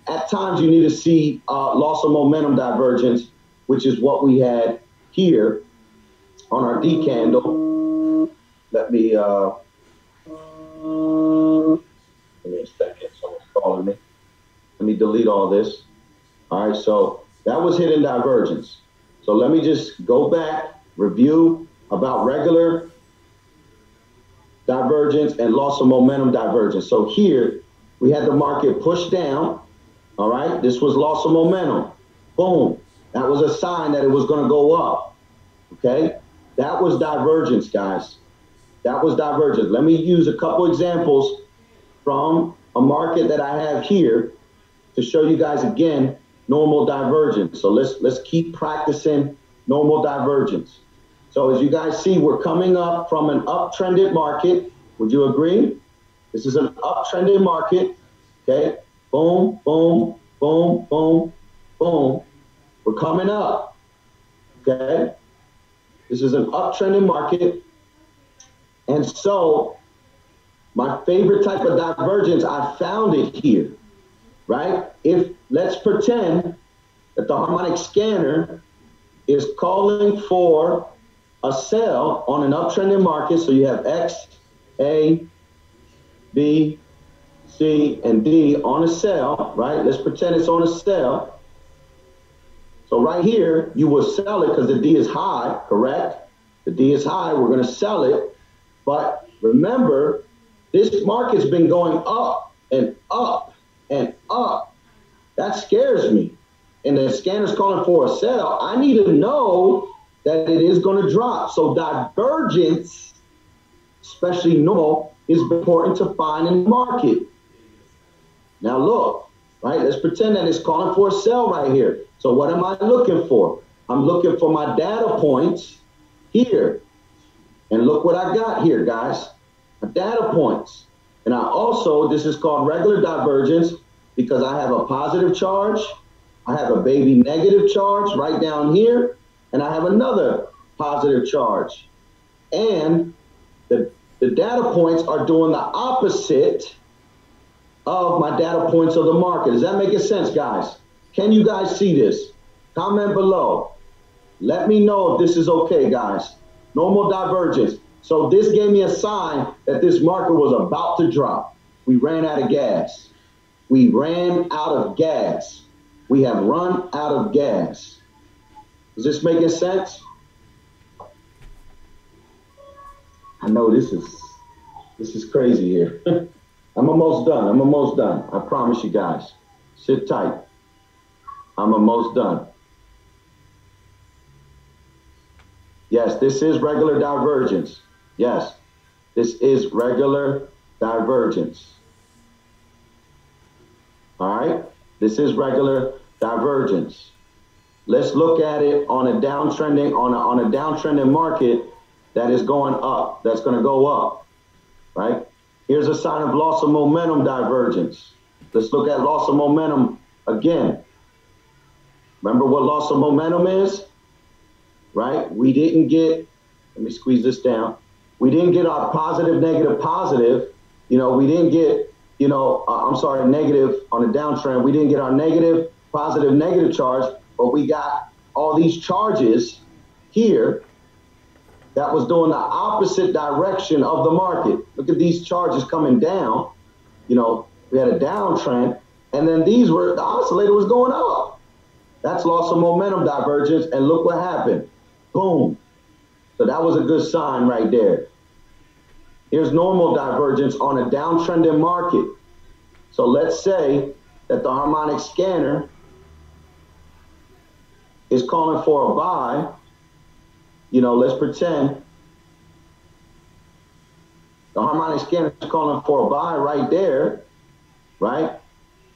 at times you need to see loss of momentum divergence, which is what we had here on our D candle. Let me a second, someone's calling me. Let me delete all this. All right, so that was hidden divergence. So let me just go back, review about regular divergence and loss of momentum divergence. So here we had the market push down. All right, this was loss of momentum. Boom. That was a sign that it was going to go up. Okay, that was divergence, guys. That was divergence. Let me use a couple examples from a market that I have here to show you guys again normal divergence. So let's keep practicing normal divergence. So as you guys see, we're coming up from an uptrended market. Would you agree? This is an uptrended market. Okay. Boom, boom, boom, boom, boom. We're coming up. Okay. This is an uptrending market. And so my favorite type of divergence, I found it here, right? If let's pretend that the harmonic scanner is calling for a sell on an uptrending market. So you have X, A, B, C, and D on a sell, right? Let's pretend it's on a sell. So right here, you will sell it because the D is high, correct? The D is high, we're gonna sell it. But remember, this market's been going up and up and up. That scares me. And the scanner's calling for a sell. I need to know that it is going to drop. So divergence, especially normal, is important to find in the market. Now look, right? Let's pretend that it's calling for a sell right here. So what am I looking for? I'm looking for my data points here. And look what I got here, guys. My data points. And I also, this is called regular divergence because I have a positive charge, I have a baby negative charge right down here, and I have another positive charge. And the data points are doing the opposite of my data points of the market. Does that make sense, guys? Can you guys see this? Comment below. Let me know if this is okay, guys. Normal divergence. So this gave me a sign that this market was about to drop. We ran out of gas. We ran out of gas. We have run out of gas. Is this making sense? I know this is crazy here. I'm almost done. I'm almost done. I promise you guys. Sit tight. I'm almost done. Yes, this is regular divergence. Yes, this is regular divergence. All right, this is regular divergence. Let's look at it on a downtrending on a downtrending market that is going up. That's going to go up, right? Here's a sign of loss of momentum divergence. Let's look at loss of momentum again. Remember what loss of momentum is, right? We didn't get. Let me squeeze this down. We didn't get our positive, negative, positive. You know, we didn't get, negative on a downtrend. We didn't get our negative, positive, negative charge, but we got all these charges here that was doing the opposite direction of the market. Look at these charges coming down. You know, we had a downtrend, and then the oscillator was going up. That's loss of momentum divergence, and look what happened. Boom. So that was a good sign right there. Here's normal divergence on a downtrending market. So let's say that the harmonic scanner is calling for a buy. You know, let's pretend The harmonic scanner is calling for a buy right there, right?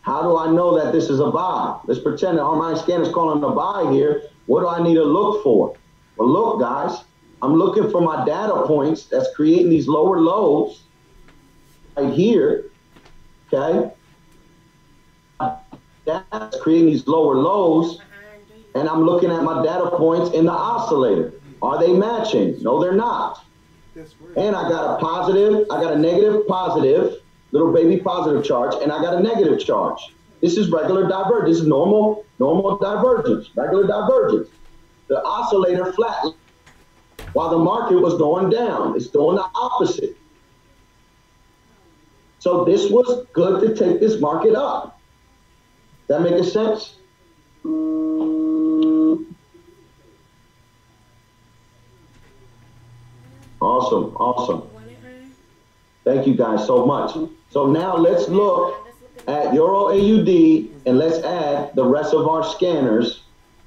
How do I know that this is a buy? Let's pretend the harmonic scanner is calling a buy here. What do I need to look for? Well, look, guys, I'm looking for my data points that's creating these lower lows right here, okay? That's creating these lower lows, and I'm looking at my data points in the oscillator. Are they matching? No, they're not. And I got a positive, I got a negative, positive, little baby positive charge, and I got a negative charge. This is regular divergence. This is normal divergence, regular divergence. The oscillator flat while the market was going down. It's doing the opposite. So this was good to take this market up. That make sense? Awesome, awesome. Thank you guys so much. So now let's look at Euro AUD and let's add the rest of our scanners,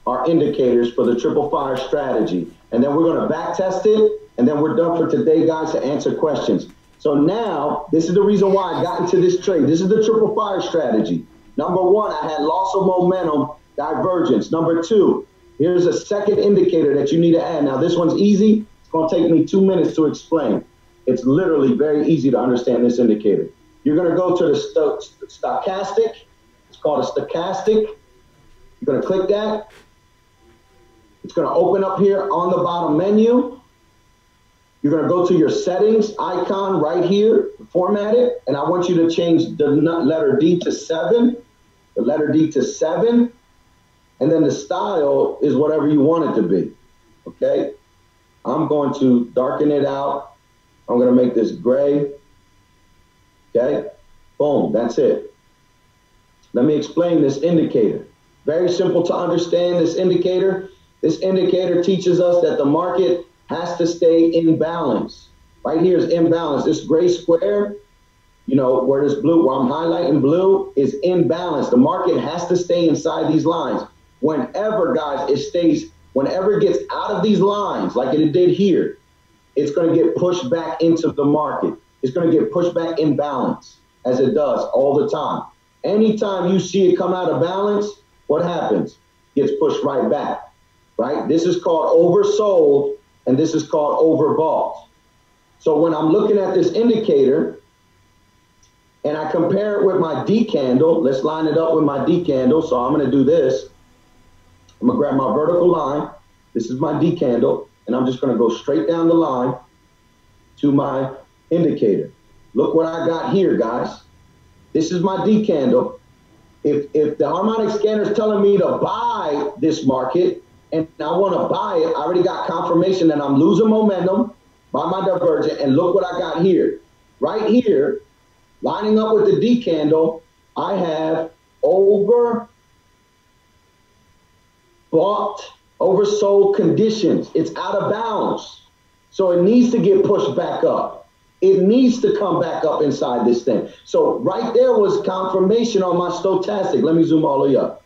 our indicators for the triple fire strategy. And then we're going to back test it, and then we're done for today, guys, to answer questions. So now, this is the reason why I got into this trade. This is the triple fire strategy. Number one, I had loss of momentum, divergence. Number two, here's a second indicator that you need to add. Now, this one's easy. It's going to take me 2 minutes to explain. It's literally very easy to understand this indicator. You're going to go to the stochastic. It's called a stochastic. You're going to click that. It's going to open up here on the bottom menu. You're going to go to your settings icon right here, format it, and I want you to change the letter D to 7, the letter D to 7, and then the style is whatever you want it to be, okay? I'm going to darken it out. I'm going to make this gray, okay? Boom, that's it. Let me explain this indicator. Very simple to understand this indicator. This indicator teaches us that the market has to stay in balance. Right here is imbalance. This gray square, you know, where this blue, where I'm highlighting blue, is in balance. The market has to stay inside these lines. Whenever, guys, whenever it gets out of these lines, like it did here, it's going to get pushed back into the market. It's going to get pushed back in balance, as it does all the time. Anytime you see it come out of balance, what happens? It gets pushed right back, right? This is called oversold, and this is called overbought. So when I'm looking at this indicator, and I compare it with my D candle, let's line it up with my D candle. So I'm going to do this. I'm going to grab my vertical line. This is my D candle, and I'm just going to go straight down the line to my indicator. Look what I got here, guys. This is my D candle. If the harmonic scanner is telling me to buy this market, and I want to buy it, I already got confirmation that I'm losing momentum by my divergent, and look what I got here. Right here, lining up with the D candle, I have overbought, oversold conditions. It's out of balance. So it needs to get pushed back up. It needs to come back up inside this thing. So right there was confirmation on my stochastic. Let me zoom all the way up.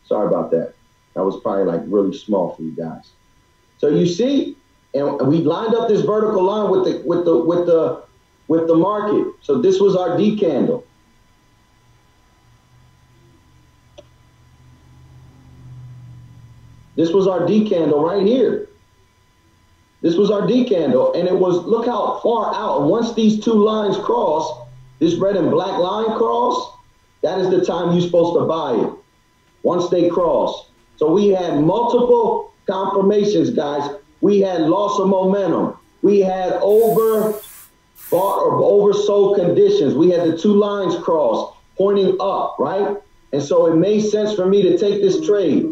Sorry about that. That was probably like really small for you guys. So you see, and we lined up this vertical line with the market. So this was our D candle. This was our D candle right here. This was our D candle, and it was, look how far out. And once these two lines cross, this red and black line cross, that is the time you're supposed to buy it. Once they cross. So we had multiple confirmations, guys. We had loss of momentum. We had overbought or oversold conditions. We had the two lines cross pointing up, right? And so it made sense for me to take this trade.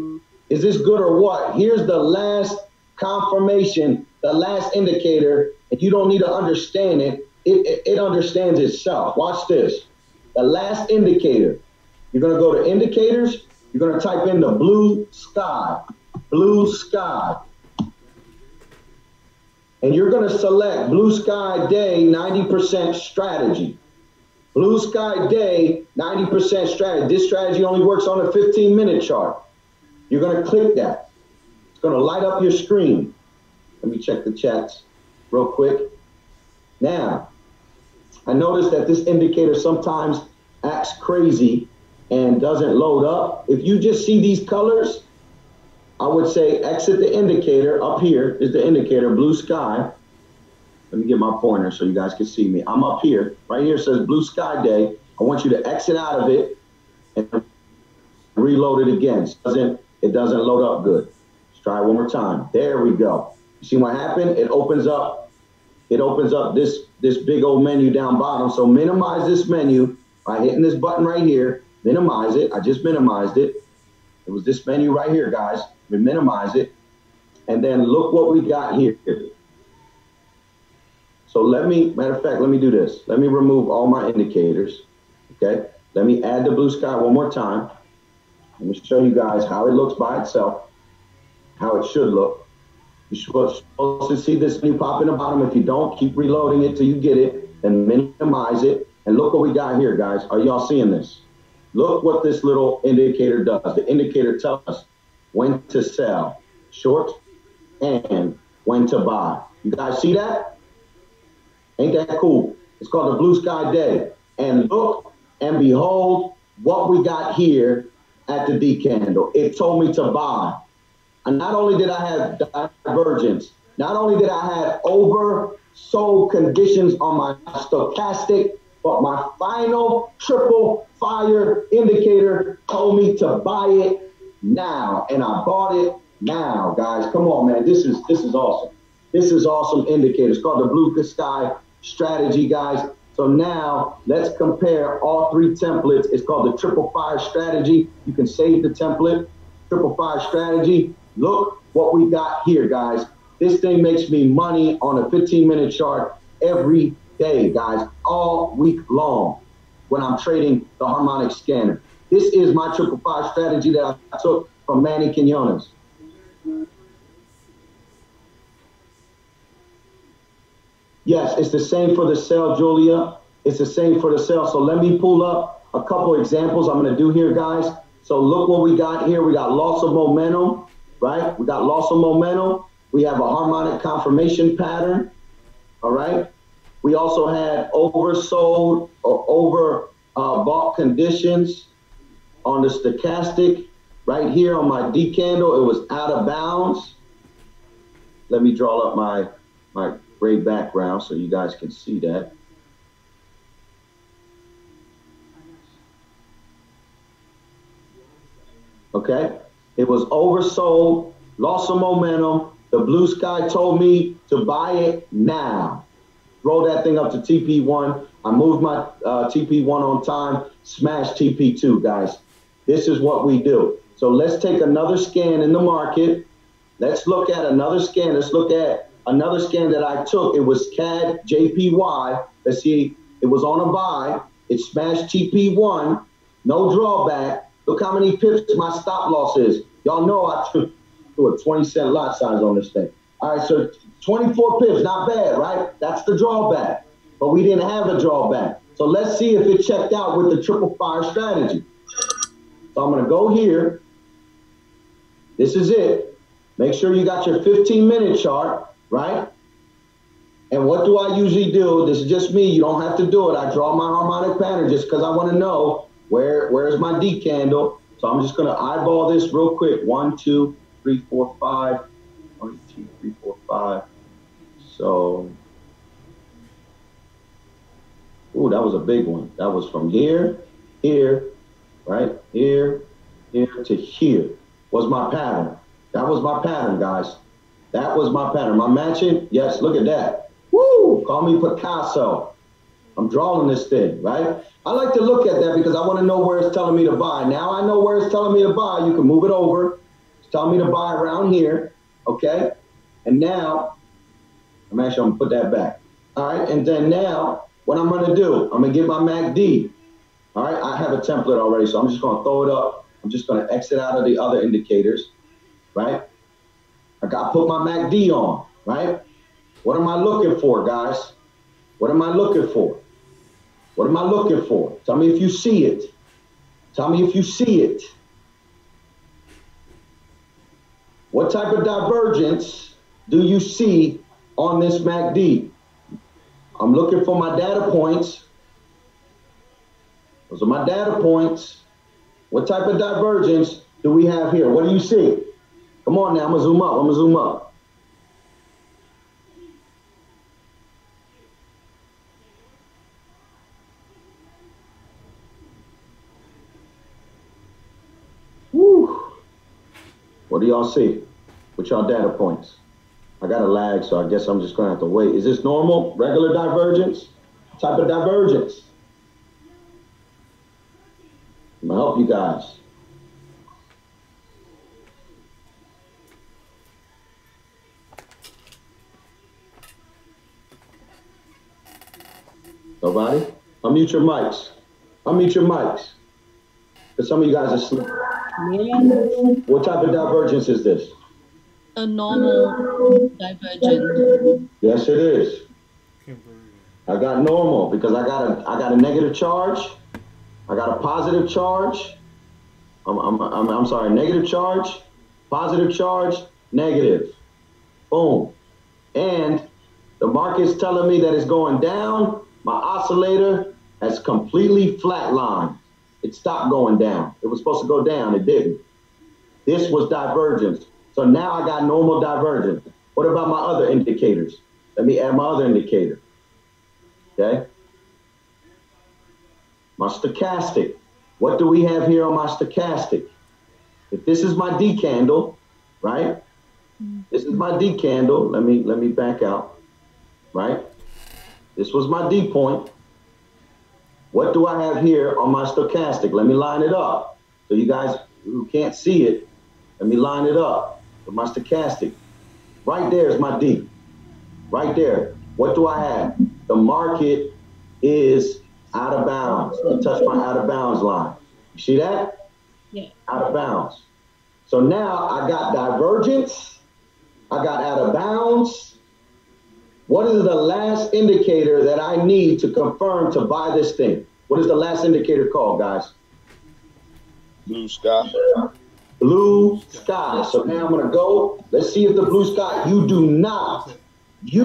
Is this good or what? Here's the last confirmation, the last indicator, and you don't need to understand it. It understands itself. Watch this. The last indicator. You're going to go to indicators. You're going to type in the blue sky. Blue sky. And you're going to select blue sky day 90% strategy. Blue sky day 90% strategy. This strategy only works on a 15-minute chart. You're going to click that. It's going to light up your screen. Let me check the chats real quick. Now, I noticed that this indicator sometimes acts crazy and doesn't load up. If you just see these colors, I would say exit the indicator. Up here is the indicator, blue sky. Let me get my pointer so you guys can see me. I'm up here. Right here says blue sky day. I want you to exit out of it and reload it again. It doesn't load up good. Let's try it one more time. There we go. You see what happened? It opens up this big old menu down bottom. So minimize this menu by hitting this button right here. Minimize it. I just minimized it. It was this menu right here, guys. We minimize it. And then look what we got here. So matter of fact, let me do this. Let me remove all my indicators. Okay. Let me add the blue sky one more time. Let me show you guys how it looks by itself, how it should look. You're supposed to see this menu pop in the bottom. If you don't, keep reloading it till you get it and minimize it. And look what we got here, guys. Are y'all seeing this? Look what this little indicator does. The indicator tells us when to sell, short, and when to buy. You guys see that? Ain't that cool? It's called the blue sky day. And look and behold what we got here at the D candle. It told me to buy. And not only did I have divergence, not only did I have oversold conditions on my stochastic, but my final triple fire indicator told me to buy it now. And I bought it now, guys. Come on, man. This is awesome. This is awesome indicator. It's called the blue sky strategy, guys. So now let's compare all three templates. It's called the triple fire strategy. You can save the template, triple fire strategy. Look what we got here, guys. This thing makes me money on a 15-minute chart every day, guys, all week long when I'm trading the harmonic scanner. This is my triple fire strategy that I took from Manny Quinones. Yes, it's the same for the sell, Julia. It's the same for the sell. So let me pull up a couple examples I'm going to do here, guys. So look what we got here. We got loss of momentum, right? We got loss of momentum. We have a harmonic confirmation pattern, all right? We also had oversold or overbought conditions on the stochastic. Right here on my D candle, it was out of bounds. Let me draw up my gray background so you guys can see that. Okay, it was oversold, loss of momentum. The blue sky told me to buy it now. Roll that thing up to TP1. I moved my TP1 on time, smash TP2, guys. This is what we do. So let's take another scan in the market. Let's look at another scan. Let's look at another scan that I took. It was CAD JPY. Let's see, it was on a buy. It smashed TP1, no drawback. Look how many pips my stop loss is. Y'all know I threw a 20-cent lot size on this thing. All right, so 24 pips, not bad, right? That's the drawback, but we didn't have a drawback. So let's see if it checked out with the triple fire strategy. So I'm gonna go here. This is it. Make sure you got your 15-minute chart, right? And what do I usually do? This is just me. You don't have to do it. I draw my harmonic pattern just because I want to know where's my D candle. So I'm just going to eyeball this real quick. 1, 2, 3, 4, 5. 1, 2, 3, 4, 5. So, ooh, that was a big one. That was from here, right? Here to here was my pattern. That was my pattern, guys. That was my pattern. My matching, yes, look at that. Woo, call me Picasso. I'm drawing this thing, right? I like to look at that because I want to know where it's telling me to buy. Now I know where it's telling me to buy. You can move it over. It's telling me to buy around here, okay? And now, I'm going to put that back. All right, and then now, what I'm going to do, I'm going to get my MACD. All right, I have a template already, so I'm just going to throw it up. I'm just going to exit out of the other indicators, right? I got to put my MACD on, right? What am I looking for, guys? What am I looking for? What am I looking for? Tell me if you see it. Tell me if you see it. What type of divergence do you see on this MACD? I'm looking for my data points. Those are my data points. What type of divergence do we have here? What do you see? Come on now, I'm gonna zoom up, I'm gonna zoom up. Woo. What do y'all see? What y'all data points? I got a lag, so I guess I'm just gonna have to wait. Is this normal, regular divergence? Type of divergence? I'm gonna help you guys. Nobody? Unmute your mics. Unmute your mics. Because some of you guys are asleep. What type of divergence is this? A normal divergence. Yes, it is. I got normal because I got a negative charge. I got a positive charge. I'm sorry, negative charge, positive charge, negative. Boom. And the market's telling me that it's going down. My oscillator has completely flatlined. It stopped going down. It was supposed to go down. It didn't. This was divergence. So now I got normal divergence. What about my other indicators? Let me add my other indicator. Okay. My stochastic. What do we have here on my stochastic? If this is my D candle, right? This is my D candle. Let me back out, right? This was my D point. What do I have here on my stochastic? Let me line it up. So you guys who can't see it, let me line it up with my stochastic. Right there is my D. Right there. What do I have? The market is out of bounds. I touch my out of bounds line. You see that? Yeah. Out of bounds. So now I got divergence. I got out of bounds. What is the last indicator that I need to confirm to buy this thing? What is the last indicator called, guys? Blue sky. Blue sky. So now I'm going to go. Let's see if the blue sky, you do not take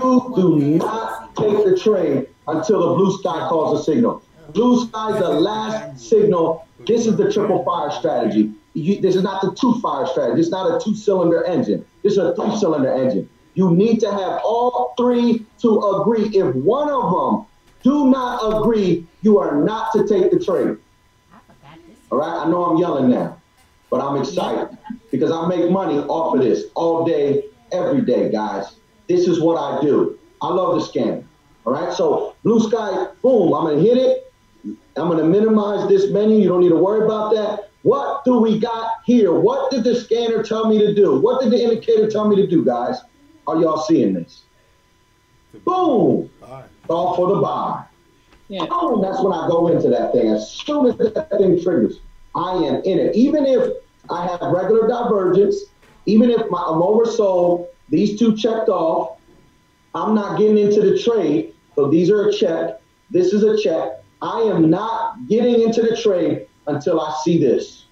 the trade until the blue sky calls a signal. Blue sky is the last signal. This is the triple fire strategy. This is not the two fire strategy. It's not a 2-cylinder engine. This is a 3-cylinder engine. You need to have all three to agree. If one of them do not agree, you are not to take the trade. All right, I know I'm yelling now, but I'm excited because I make money off of this all day, every day, guys. This is what I do. I love the scanner. All right, so blue sky, boom, I'm gonna hit it. I'm gonna minimize this menu. You don't need to worry about that. What do we got here? What did the scanner tell me to do? What did the indicator tell me to do, guys? Are y'all seeing this? Boom, all for the buy. Yeah. Boom, that's when I go into that thing. As soon as that thing triggers, I am in it. Even if I have regular divergence, even if I'm oversold, these two checked off, I'm not getting into the trade. So these are a check. This is a check. I am not getting into the trade until I see this.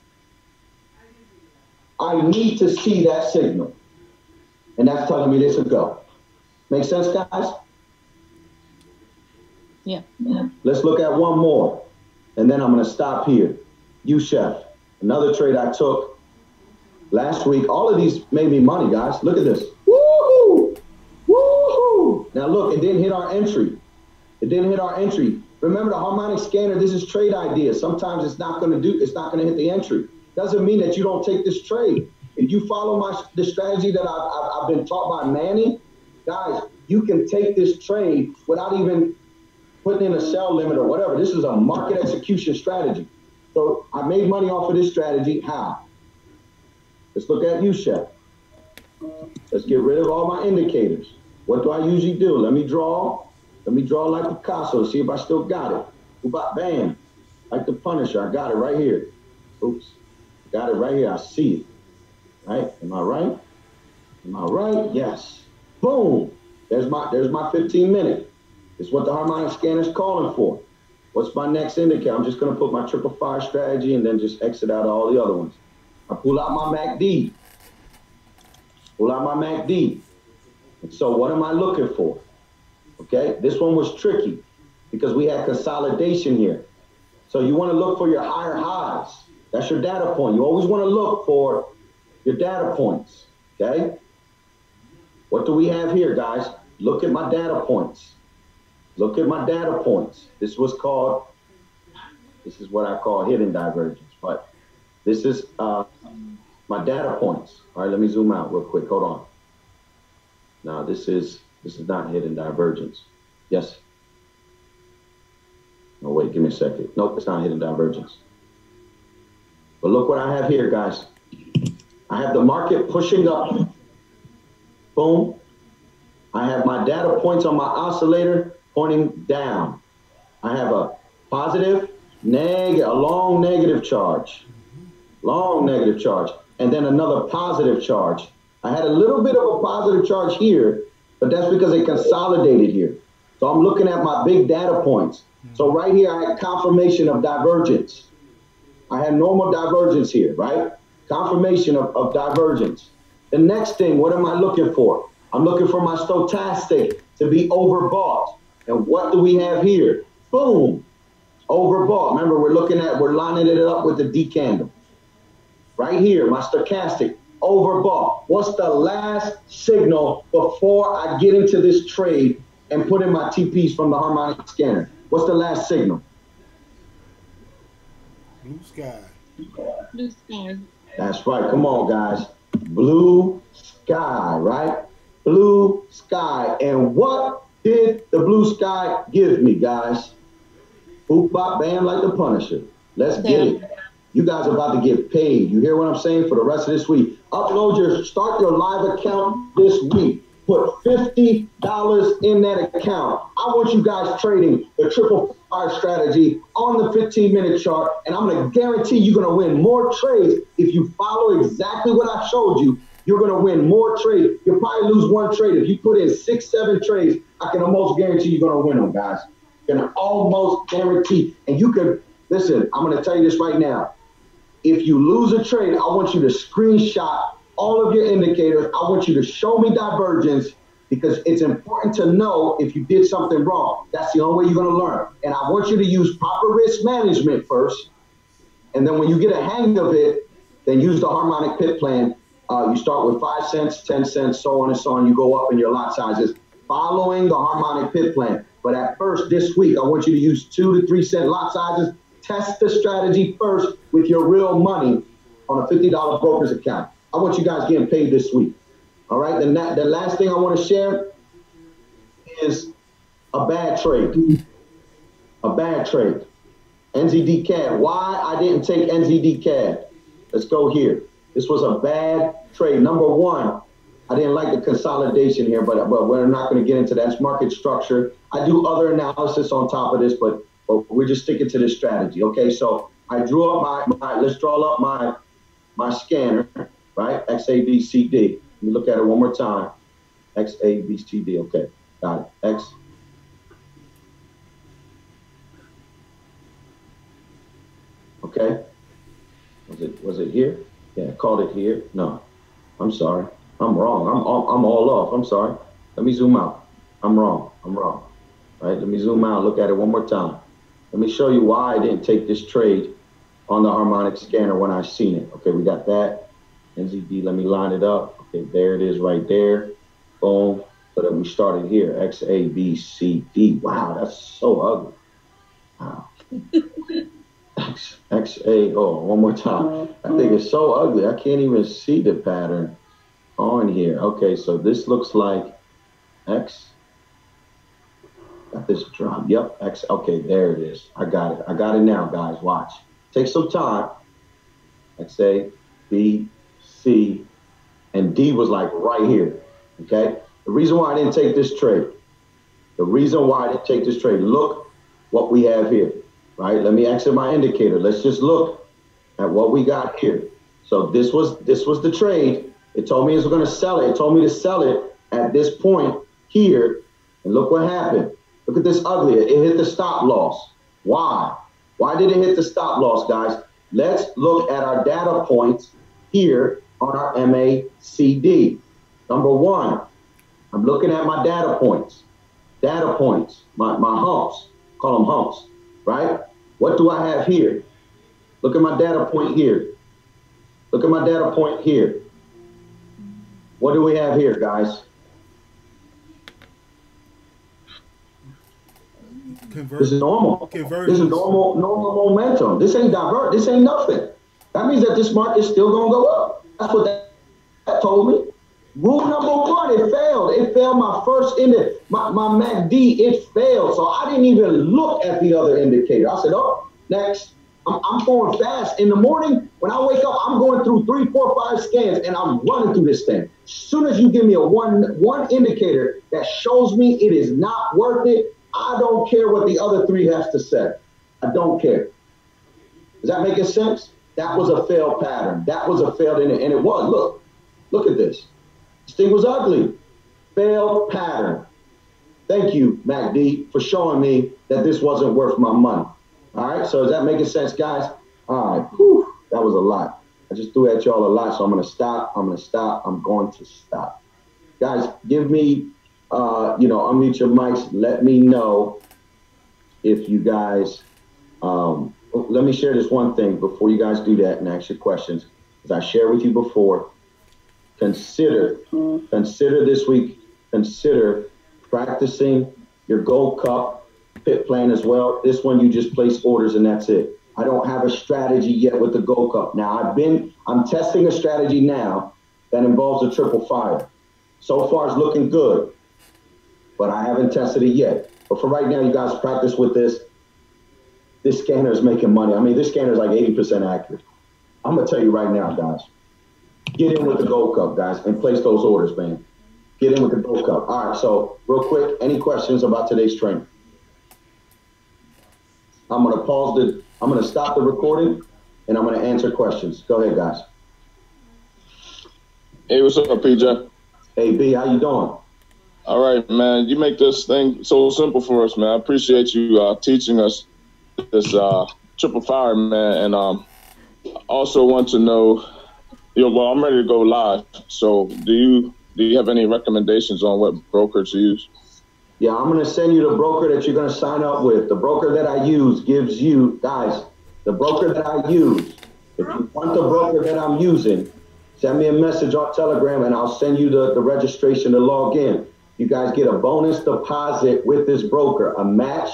I need to see that signal. And that's telling me this will go. Make sense, guys? Yeah. Let's look at one more. And then I'm going to stop here. UCHEF, another trade I took last week. All of these made me money, guys. Look at this. Woo-hoo! Woo-hoo! Now look, it didn't hit our entry. It didn't hit our entry. Remember the harmonic scanner, this is trade ideas. Sometimes it's not going to hit the entry. Doesn't mean that you don't take this trade. If you follow the strategy that I've been taught by Manny, guys, you can take this trade without even putting in a sell limit or whatever. This is a market execution strategy. So I made money off of this strategy. How? Let's look at UCHEF. Let's get rid of all my indicators. What do I usually do? Let me draw like Picasso, see if I still got it. Bam, like the Punisher, I got it right here. Oops, got it right here, I see it. Right, am I right? Am I right? Yes. Boom, there's my 15 minute. It's what the harmonic scanner is calling for. What's my next indicator? I'm just gonna put my triple fire strategy and then just exit out all the other ones. I pull out my MACD. Pull out my MACD. And so what am I looking for? Okay, this one was tricky because we had consolidation here. So you want to look for your higher highs. That's your data point. You always want to look for your data points. Okay. What do we have here, guys? Look at my data points. Look at my data points. This is what I call hidden divergence, but this is my data points. All right, let me zoom out real quick. Hold on. Now this is not hidden divergence. Yes. No, wait, give me a second. Nope, it's not hidden divergence. But look what I have here, guys. I have the market pushing up. Boom. I have my data points on my oscillator pointing down. I have a positive, a long negative charge. Long negative charge. And then another positive charge. I had a little bit of a positive charge here, but that's because it consolidated here. So I'm looking at my big data points. So right here, I had confirmation of divergence. I had normal divergence here, right? Confirmation of divergence. The next thing, what am I looking for? I'm looking for my stochastic to be overbought. And what do we have here? Boom, overbought. Remember, we're lining it up with the D candle. Right here, my stochastic, overbought. What's the last signal before I get into this trade and put in my TPs from the harmonic scanner? What's the last signal? Blue sky. Blue sky. That's right. Come on, guys. Blue sky, right? Blue sky. And what did the blue sky give me, guys? Boop, bop, bam, like the Punisher. Let's get it. You guys are about to get paid. You hear what I'm saying? For the rest of this week. Start your live account this week. Put $50 in that account. I want you guys trading the triple fire strategy on the 15-minute chart, and I'm going to guarantee you're going to win more trades. If you follow exactly what I showed you, you're going to win more trades. You'll probably lose one trade. If you put in 6, 7 trades, I can almost guarantee you're going to win them, guys. I can almost guarantee. And you can, listen, I'm going to tell you this right now. If you lose a trade, I want you to screenshot all of your indicators. I want you to show me divergence because it's important to know if you did something wrong. That's the only way you're going to learn. And I want you to use proper risk management first. And then when you get a hang of it, then use the harmonic pit plan. You start with 5 cents, 10 cents, so on and so on. You go up in your lot sizes following the harmonic pit plan. But at first this week, I want you to use 2 to 3 cent lot sizes. Test the strategy first with your real money on a $50 broker's account. I want you guys getting paid this week. All right. Then the last thing I want to share is a bad trade. A bad trade. NZD CAD. Why I didn't take NZD CAD? Let's go here. This was a bad trade. Number one, I didn't like the consolidation here, but we're not going to get into that. It's market structure. I do other analysis on top of this, but we're just sticking to this strategy. Okay, so I drew up let's draw up my scanner, right? XABCD. Let me look at it one more time. XABCD. Okay, got it. X. Okay. Was it here? Yeah, I called it here. No, I'm sorry. I'm wrong. I'm all off. I'm sorry. Let me zoom out. I'm wrong. All right, let me zoom out. Look at it one more time. Let me show you why I didn't take this trade on the harmonic scanner when I seen it. Okay, we got that. NZD, let me line it up. Okay, there it is right there. Boom. So that we started here. XABCD. Wow, that's so ugly. Wow. One more time. I think it's so ugly. I can't even see the pattern on here. Okay, so this looks like X. Got this drop. Yep, X. Okay, there it is. I got it. I got it now, guys. Watch. Take some time. X, A, B, C, and D was like right here. Okay? The reason why I didn't take this trade. Look what we have here. Right? Let me exit my indicator. Let's just look at what we got here. So this was the trade. It told me it was going to sell it. It told me to sell it at this point here. And look what happened. Look at this ugly. It hit the stop loss. Why? Why did it hit the stop loss, guys? Let's look at our data points here on our MACD. Number one, I'm looking at my data points. data points, my humps, call them humps, right? What do I have here? Look at my data point here. Look at my data point here. What do we have here, guys? This is normal. This is normal momentum. This ain't divert. This ain't nothing. That means that this market is still gonna go up. That's what that told me. Rule number one, it failed. It failed my first my MACD, it failed. So I didn't even look at the other indicator. I said, oh, next. I'm going fast. In the morning, when I wake up, I'm going through 3, 4, 5 scans, and I'm running through this thing. As soon as you give me a one indicator that shows me it is not worth it, I don't care what the other 3 has to say. I don't care. Does that make sense? That was a failed pattern. That was a failed, and it was. Look at this. This thing was ugly. Failed pattern. Thank you, MACD, for showing me that this wasn't worth my money. All right, so is that making sense, guys? All right, whew, that was a lot. I just threw at y'all a lot, so I'm going to stop. I'm going to stop. Guys, give me, unmute your mics. Let me know if you guys, let me share this one thing before you guys do that and ask your questions. As I shared with you before, consider this week, consider practicing your Gold Cup pit plan as well. This one, you just place orders and that's it. I don't have a strategy yet with the Gold Cup. Now I'm testing a strategy now that involves a triple fire. So far it's looking good, but I haven't tested it yet. But for right now, you guys practice with this. This scanner is making money. I mean, this scanner is like 80% accurate. I'm gonna tell you right now, guys, get in with the Gold Cup, guys, and place those orders, man. Get in with the Gold Cup. All right, so real quick, any questions about today's training? I'm going to stop the recording, and I'm going to answer questions. Go ahead, guys. Hey, what's up, PJ? Hey, B, how you doing? All right, man. You make this thing so simple for us, man. I appreciate you teaching us this triple fire, man. And I also want to know, I'm ready to go live. So do you have any recommendations on what broker to use? Yeah, I'm going to send you the broker that you're going to sign up with. The broker that I use gives you, guys, the broker that I use. If you want the broker that I'm using, send me a message on Telegram and I'll send you the registration to log in. You guys get a bonus deposit with this broker, a match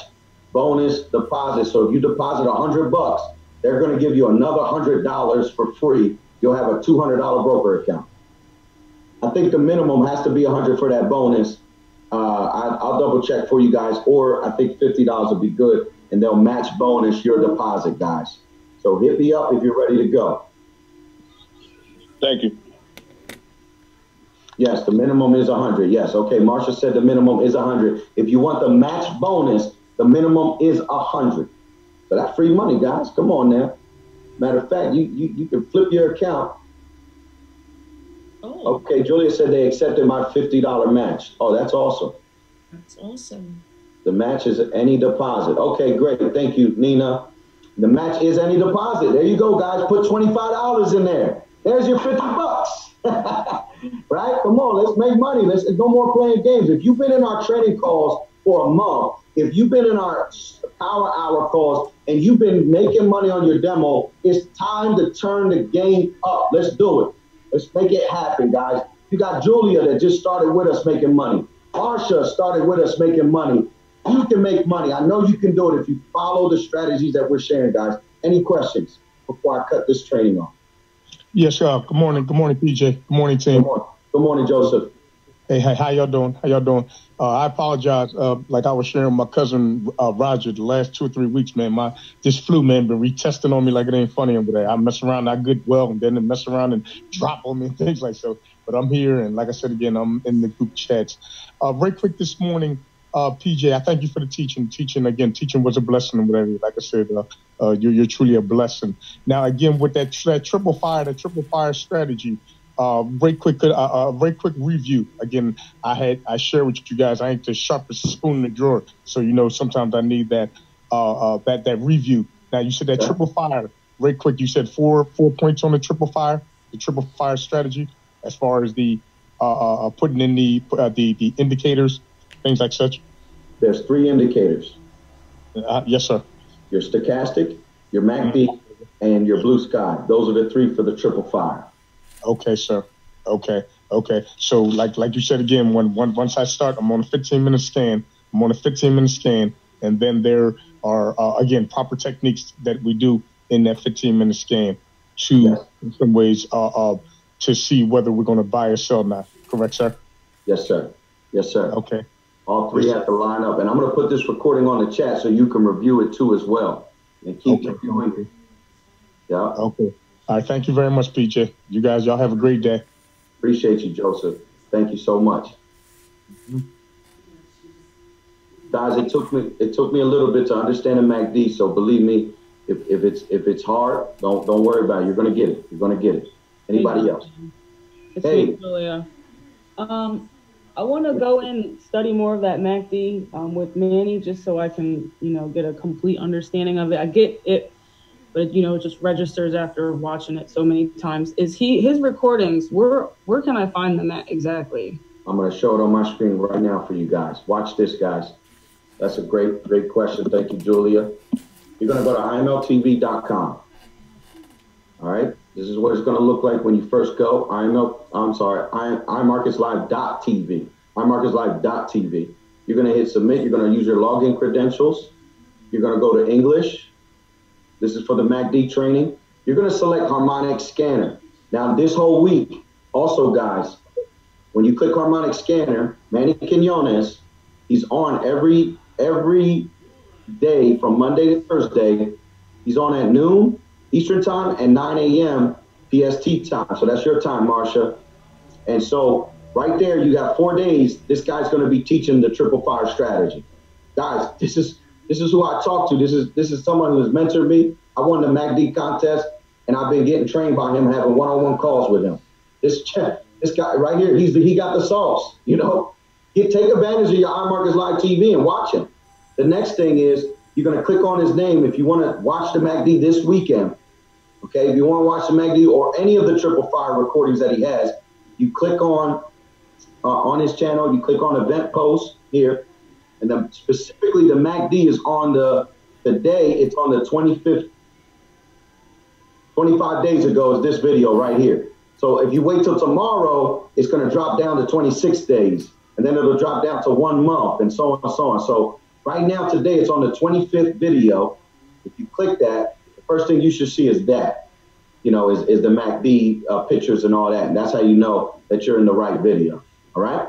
bonus deposit. So if you deposit $100, they're going to give you another $100 for free. You'll have a $200 broker account. I think the minimum has to be $100 for that bonus. I'll double check for you guys, or I think $50 would be good, and they'll match bonus your deposit, guys. So hit me up if you're ready to go. Thank you. Yes, the minimum is 100. Yes, okay. Marsha said the minimum is 100. If you want the match bonus, the minimum is 100. So that's free money, guys. Come on now. Matter of fact, you can flip your account. Oh. Okay, Julia said they accepted my $50 match. Oh, that's awesome. That's awesome. The match is any deposit. Okay, great. Thank you, Nina. The match is any deposit. There you go, guys. Put $25 in there. There's your $50. Right? Come on, let's make money. Let's no more playing games. If you've been in our training calls for a month, if you've been in our power hour calls and you've been making money on your demo, it's time to turn the game up. Let's do it. Let's make it happen, guys. You got Julia that just started with us making money. Marsha started with us making money. You can make money. I know you can do it if you follow the strategies that we're sharing, guys. Any questions before I cut this training off? Yes, sir. Good morning. Good morning, PJ. Good morning, team. Good morning, Joseph. Hey, how y'all doing? How y'all doing? I apologize. Like I was sharing with my cousin Roger the last 2 or 3 weeks, man. This flu, man, been retesting on me like it ain't funny over there. I mess around, I get well, and then mess around and drop on me and things like so. But I'm here, and like I said again, I'm in the group chats. Very quick this morning, PJ, I thank you for the teaching. Teaching was a blessing and whatever. Like I said, you're truly a blessing. Now, again, with that triple fire strategy. Very quick review. Again, I share with you guys. I ain't the sharpest spoon in the drawer, so sometimes I need that review. Now you said that triple fire. Very quick. You said four points on the triple fire strategy, as far as the putting in the indicators, things like such. there's three indicators. Yes, sir. Your stochastic, your MACD, and your blue sky. Those are the three for the triple fire. Okay, sir. Okay. So like you said again, once I start, I'm on a 15-minute scan. And then there are again proper techniques that we do in that 15-minute scan to, Yes. in some ways, to see whether we're going to buy or sell now. Correct, sir? Yes, sir. Yes, sir. Okay. All three have to line up. And I'm going to put this recording on the chat so you can review it too as well. And keep reviewing it. Yeah. Okay. All right. Thank you very much, PJ. You guys, y'all have a great day. Appreciate you, Joseph. Thank you so much. Mm-hmm. Guys, it took me a little bit to understand the MACD. So believe me, if it's hard, don't worry about it. You're going to get it. You're going to get it. Anybody else? It's me, Julia. I want to go and study more of that MACD with Manny, just so I can, get a complete understanding of it. I get it, but it just registers after watching it so many times. Is his recordings? Where can I find them at exactly? I'm going to show it on my screen right now for you guys. Watch this, guys. That's a great question. Thank you, Julia. You're going to go to imltv.com. All right. This is what it's going to look like when you first go. iMarketsLive.tv. iMarketsLive.tv. You're going to hit submit. You're going to use your login credentials. You're going to go to English. This is for the MACD training. You're going to select Harmonic Scanner. Now, this whole week, also, guys, when you click Harmonic Scanner, Manny Quinones, he's on every day from Monday to Thursday. He's on at noon Eastern time and 9 a.m. PST time. So that's your time, Marsha. And so right there, you got 4 days. This guy's going to be teaching the triple fire strategy. Guys, this is who I talk to. This is someone who has mentored me. I won the MACD contest, and I've been getting trained by him, having one-on-one calls with him. This guy right here, he got the sauce. Take advantage of your iMarkets Live TV and watch him. The next thing is you're going to click on his name if you want to watch the MACD this weekend. Okay, if you want to watch the MACD or any of the triple fire recordings that he has, you click on his channel. You click on event post here, and then specifically the MACD is on the day. It's on the 25th. 25 days ago is this video right here. So if you wait till tomorrow, it's going to drop down to 26 days. And then it'll drop down to 1 month and so on and so on. So right now, today, it's on the 25th video. If you click that, the first thing you should see is that, is the MACD pictures and all that. And that's how you know that you're in the right video. All right?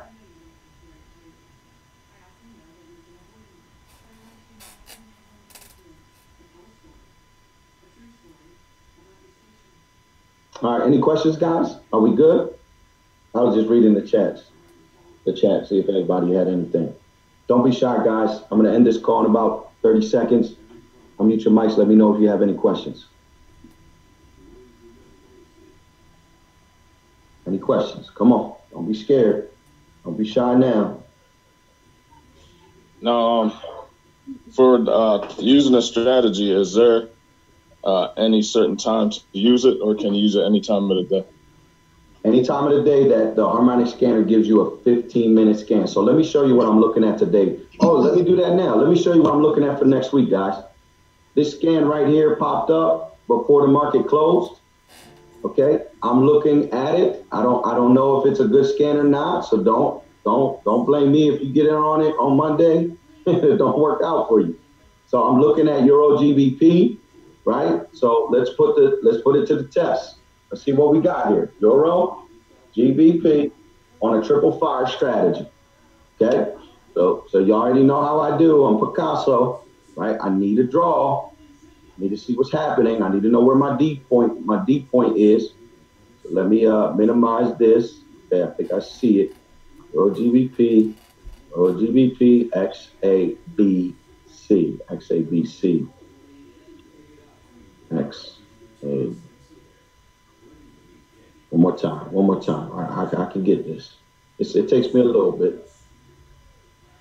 All right. Any questions, guys? Are we good? I was just reading the chat, see if anybody had anything. Don't be shy, guys. I'm going to end this call in about 30 seconds. Unmute your mics. Let me know if you have any questions. Any questions? Come on. Don't be scared. Don't be shy now. Now, for using a strategy, is there any certain time to use it, or can you use it any time of the day? Any time of the day that the Harmonic Scanner gives you a 15-minute scan. So let me show you what I'm looking at today. Oh, let me do that now. Let me show you what I'm looking at for next week, guys. This scan right here popped up before the market closed. Okay, I'm looking at it. I don't know if it's a good scan or not. So don't blame me if you get in on it on Monday. It don't work out for you. So I'm looking at Euro GBP, right? So let's put it to the test. Let's see what we got here. Euro, GBP on a triple fire strategy. Okay? So you already know how I do. I'm Picasso, right? I need a draw. I need to see what's happening. I need to know where my D point is. So let me minimize this. Okay, I think I see it. Euro GBP, XABC. One more time. All right, I can get this. It takes me a little bit.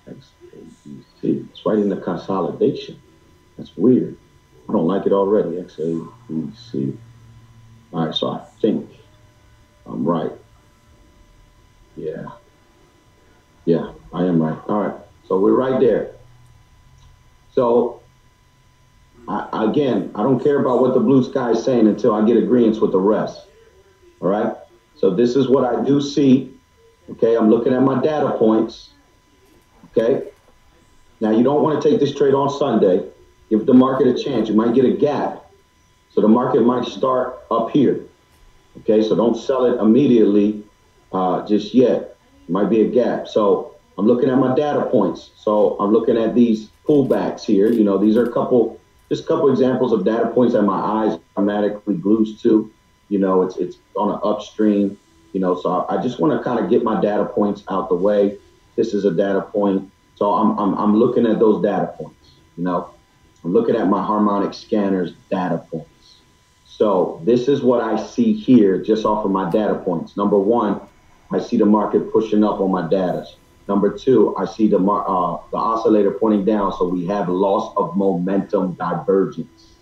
XABC. It's right in the consolidation. That's weird. I don't like it already. XABC. All right, so I think I'm right. Yeah, I am right. All right, so we're right there. I don't care about what the blue sky is saying until I get agreements with the rest. All right. So this is what I do see. Okay. I'm looking at my data points. Okay. Now you don't want to take this trade on Sunday. Give the market a chance. You might get a gap. So the market might start up here. Okay. So don't sell it immediately just yet. It might be a gap. So I'm looking at my data points. So I'm looking at these pullbacks here. You know, these are just a couple examples of data points that my eyes automatically glues to. You know, it's on an upstream, you know, so I just want to kind of get my data points out the way. This is a data point. So I'm looking at those data points, you know. I'm looking at my harmonic scanners data points. So this is what I see here just off of my data points. Number one, I see the market pushing up on my data. Number two, I see the oscillator pointing down, so we have loss of momentum divergence.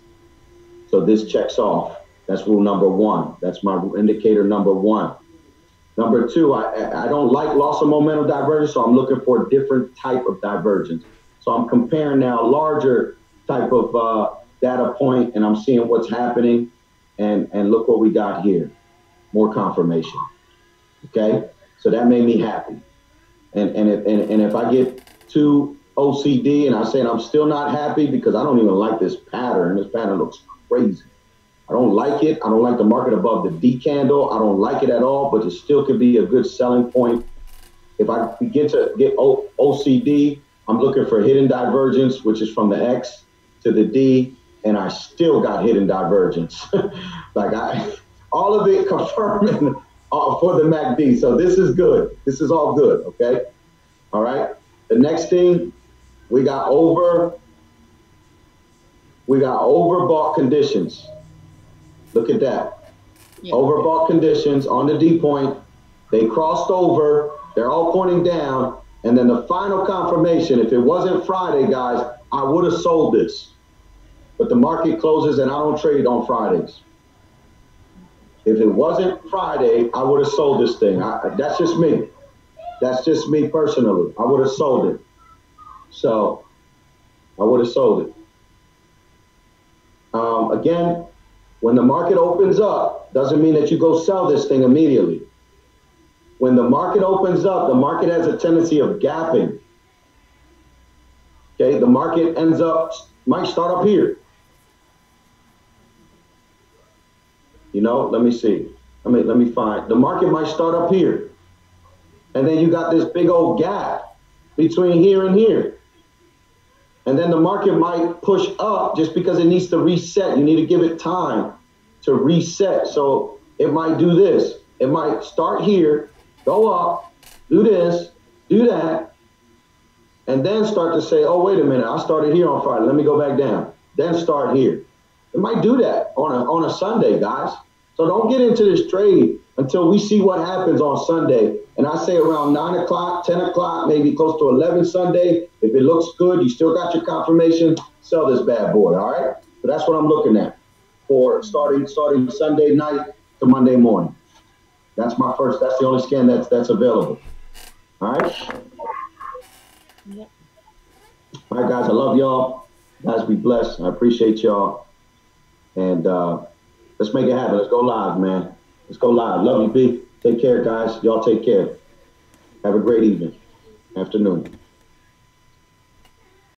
So this checks off. That's rule number one. That's my indicator number one. Number two, I don't like loss of momentum divergence, so I'm looking for a different type of divergence. So I'm comparing now a larger type of data point, and I'm seeing what's happening, and look what we got here. More confirmation. Okay? So that made me happy. And if I get too OCD and I say I'm still not happy because I don't even like this pattern. This pattern looks crazy. I don't like it. I don't like the market above the D candle. I don't like it at all, but it still could be a good selling point. If I begin to get OCD, I'm looking for hidden divergence, which is from the X to the D, and I still got hidden divergence. All of it confirming for the MACD. So this is good. This is all good, okay? All right. The next thing, we got overbought conditions. Look at that. Yeah. Overbought conditions on the D point. They crossed over. They're all pointing down. And then the final confirmation, if it wasn't Friday, guys, I would have sold this. But the market closes and I don't trade on Fridays. If it wasn't Friday, I would have sold this thing. That's just me. That's just me personally. I would have sold it. So I would have sold it. Again, when the market opens up, doesn't mean that you go sell this thing immediately. When the market opens up, the market has a tendency of gapping. Okay, the market might start up here. You know, let me see. Let me find. The market might start up here. And then you got this big old gap between here and here. And then the market might push up just because it needs to reset. You need to give it time to reset. So it might do this. It might start here, go up, do this, do that, and then start to say, oh, wait a minute, I started here on Friday. Let me go back down. Then start here. It might do that on a Sunday, guys. So don't get into this trade until we see what happens on Sunday. And I say around 9 o'clock, 10 o'clock, maybe close to 11 Sunday. If it looks good, you still got your confirmation, sell this bad boy, all right? So that's what I'm looking at for starting Sunday night to Monday morning. That's the only scan that's available. All right? Yep. All right, guys, I love y'all. Guys, be blessed. I appreciate y'all. And let's make it happen. Let's go live, man. Let's go live. Love you, B. Take care, guys. Y'all take care. Have a great evening, afternoon.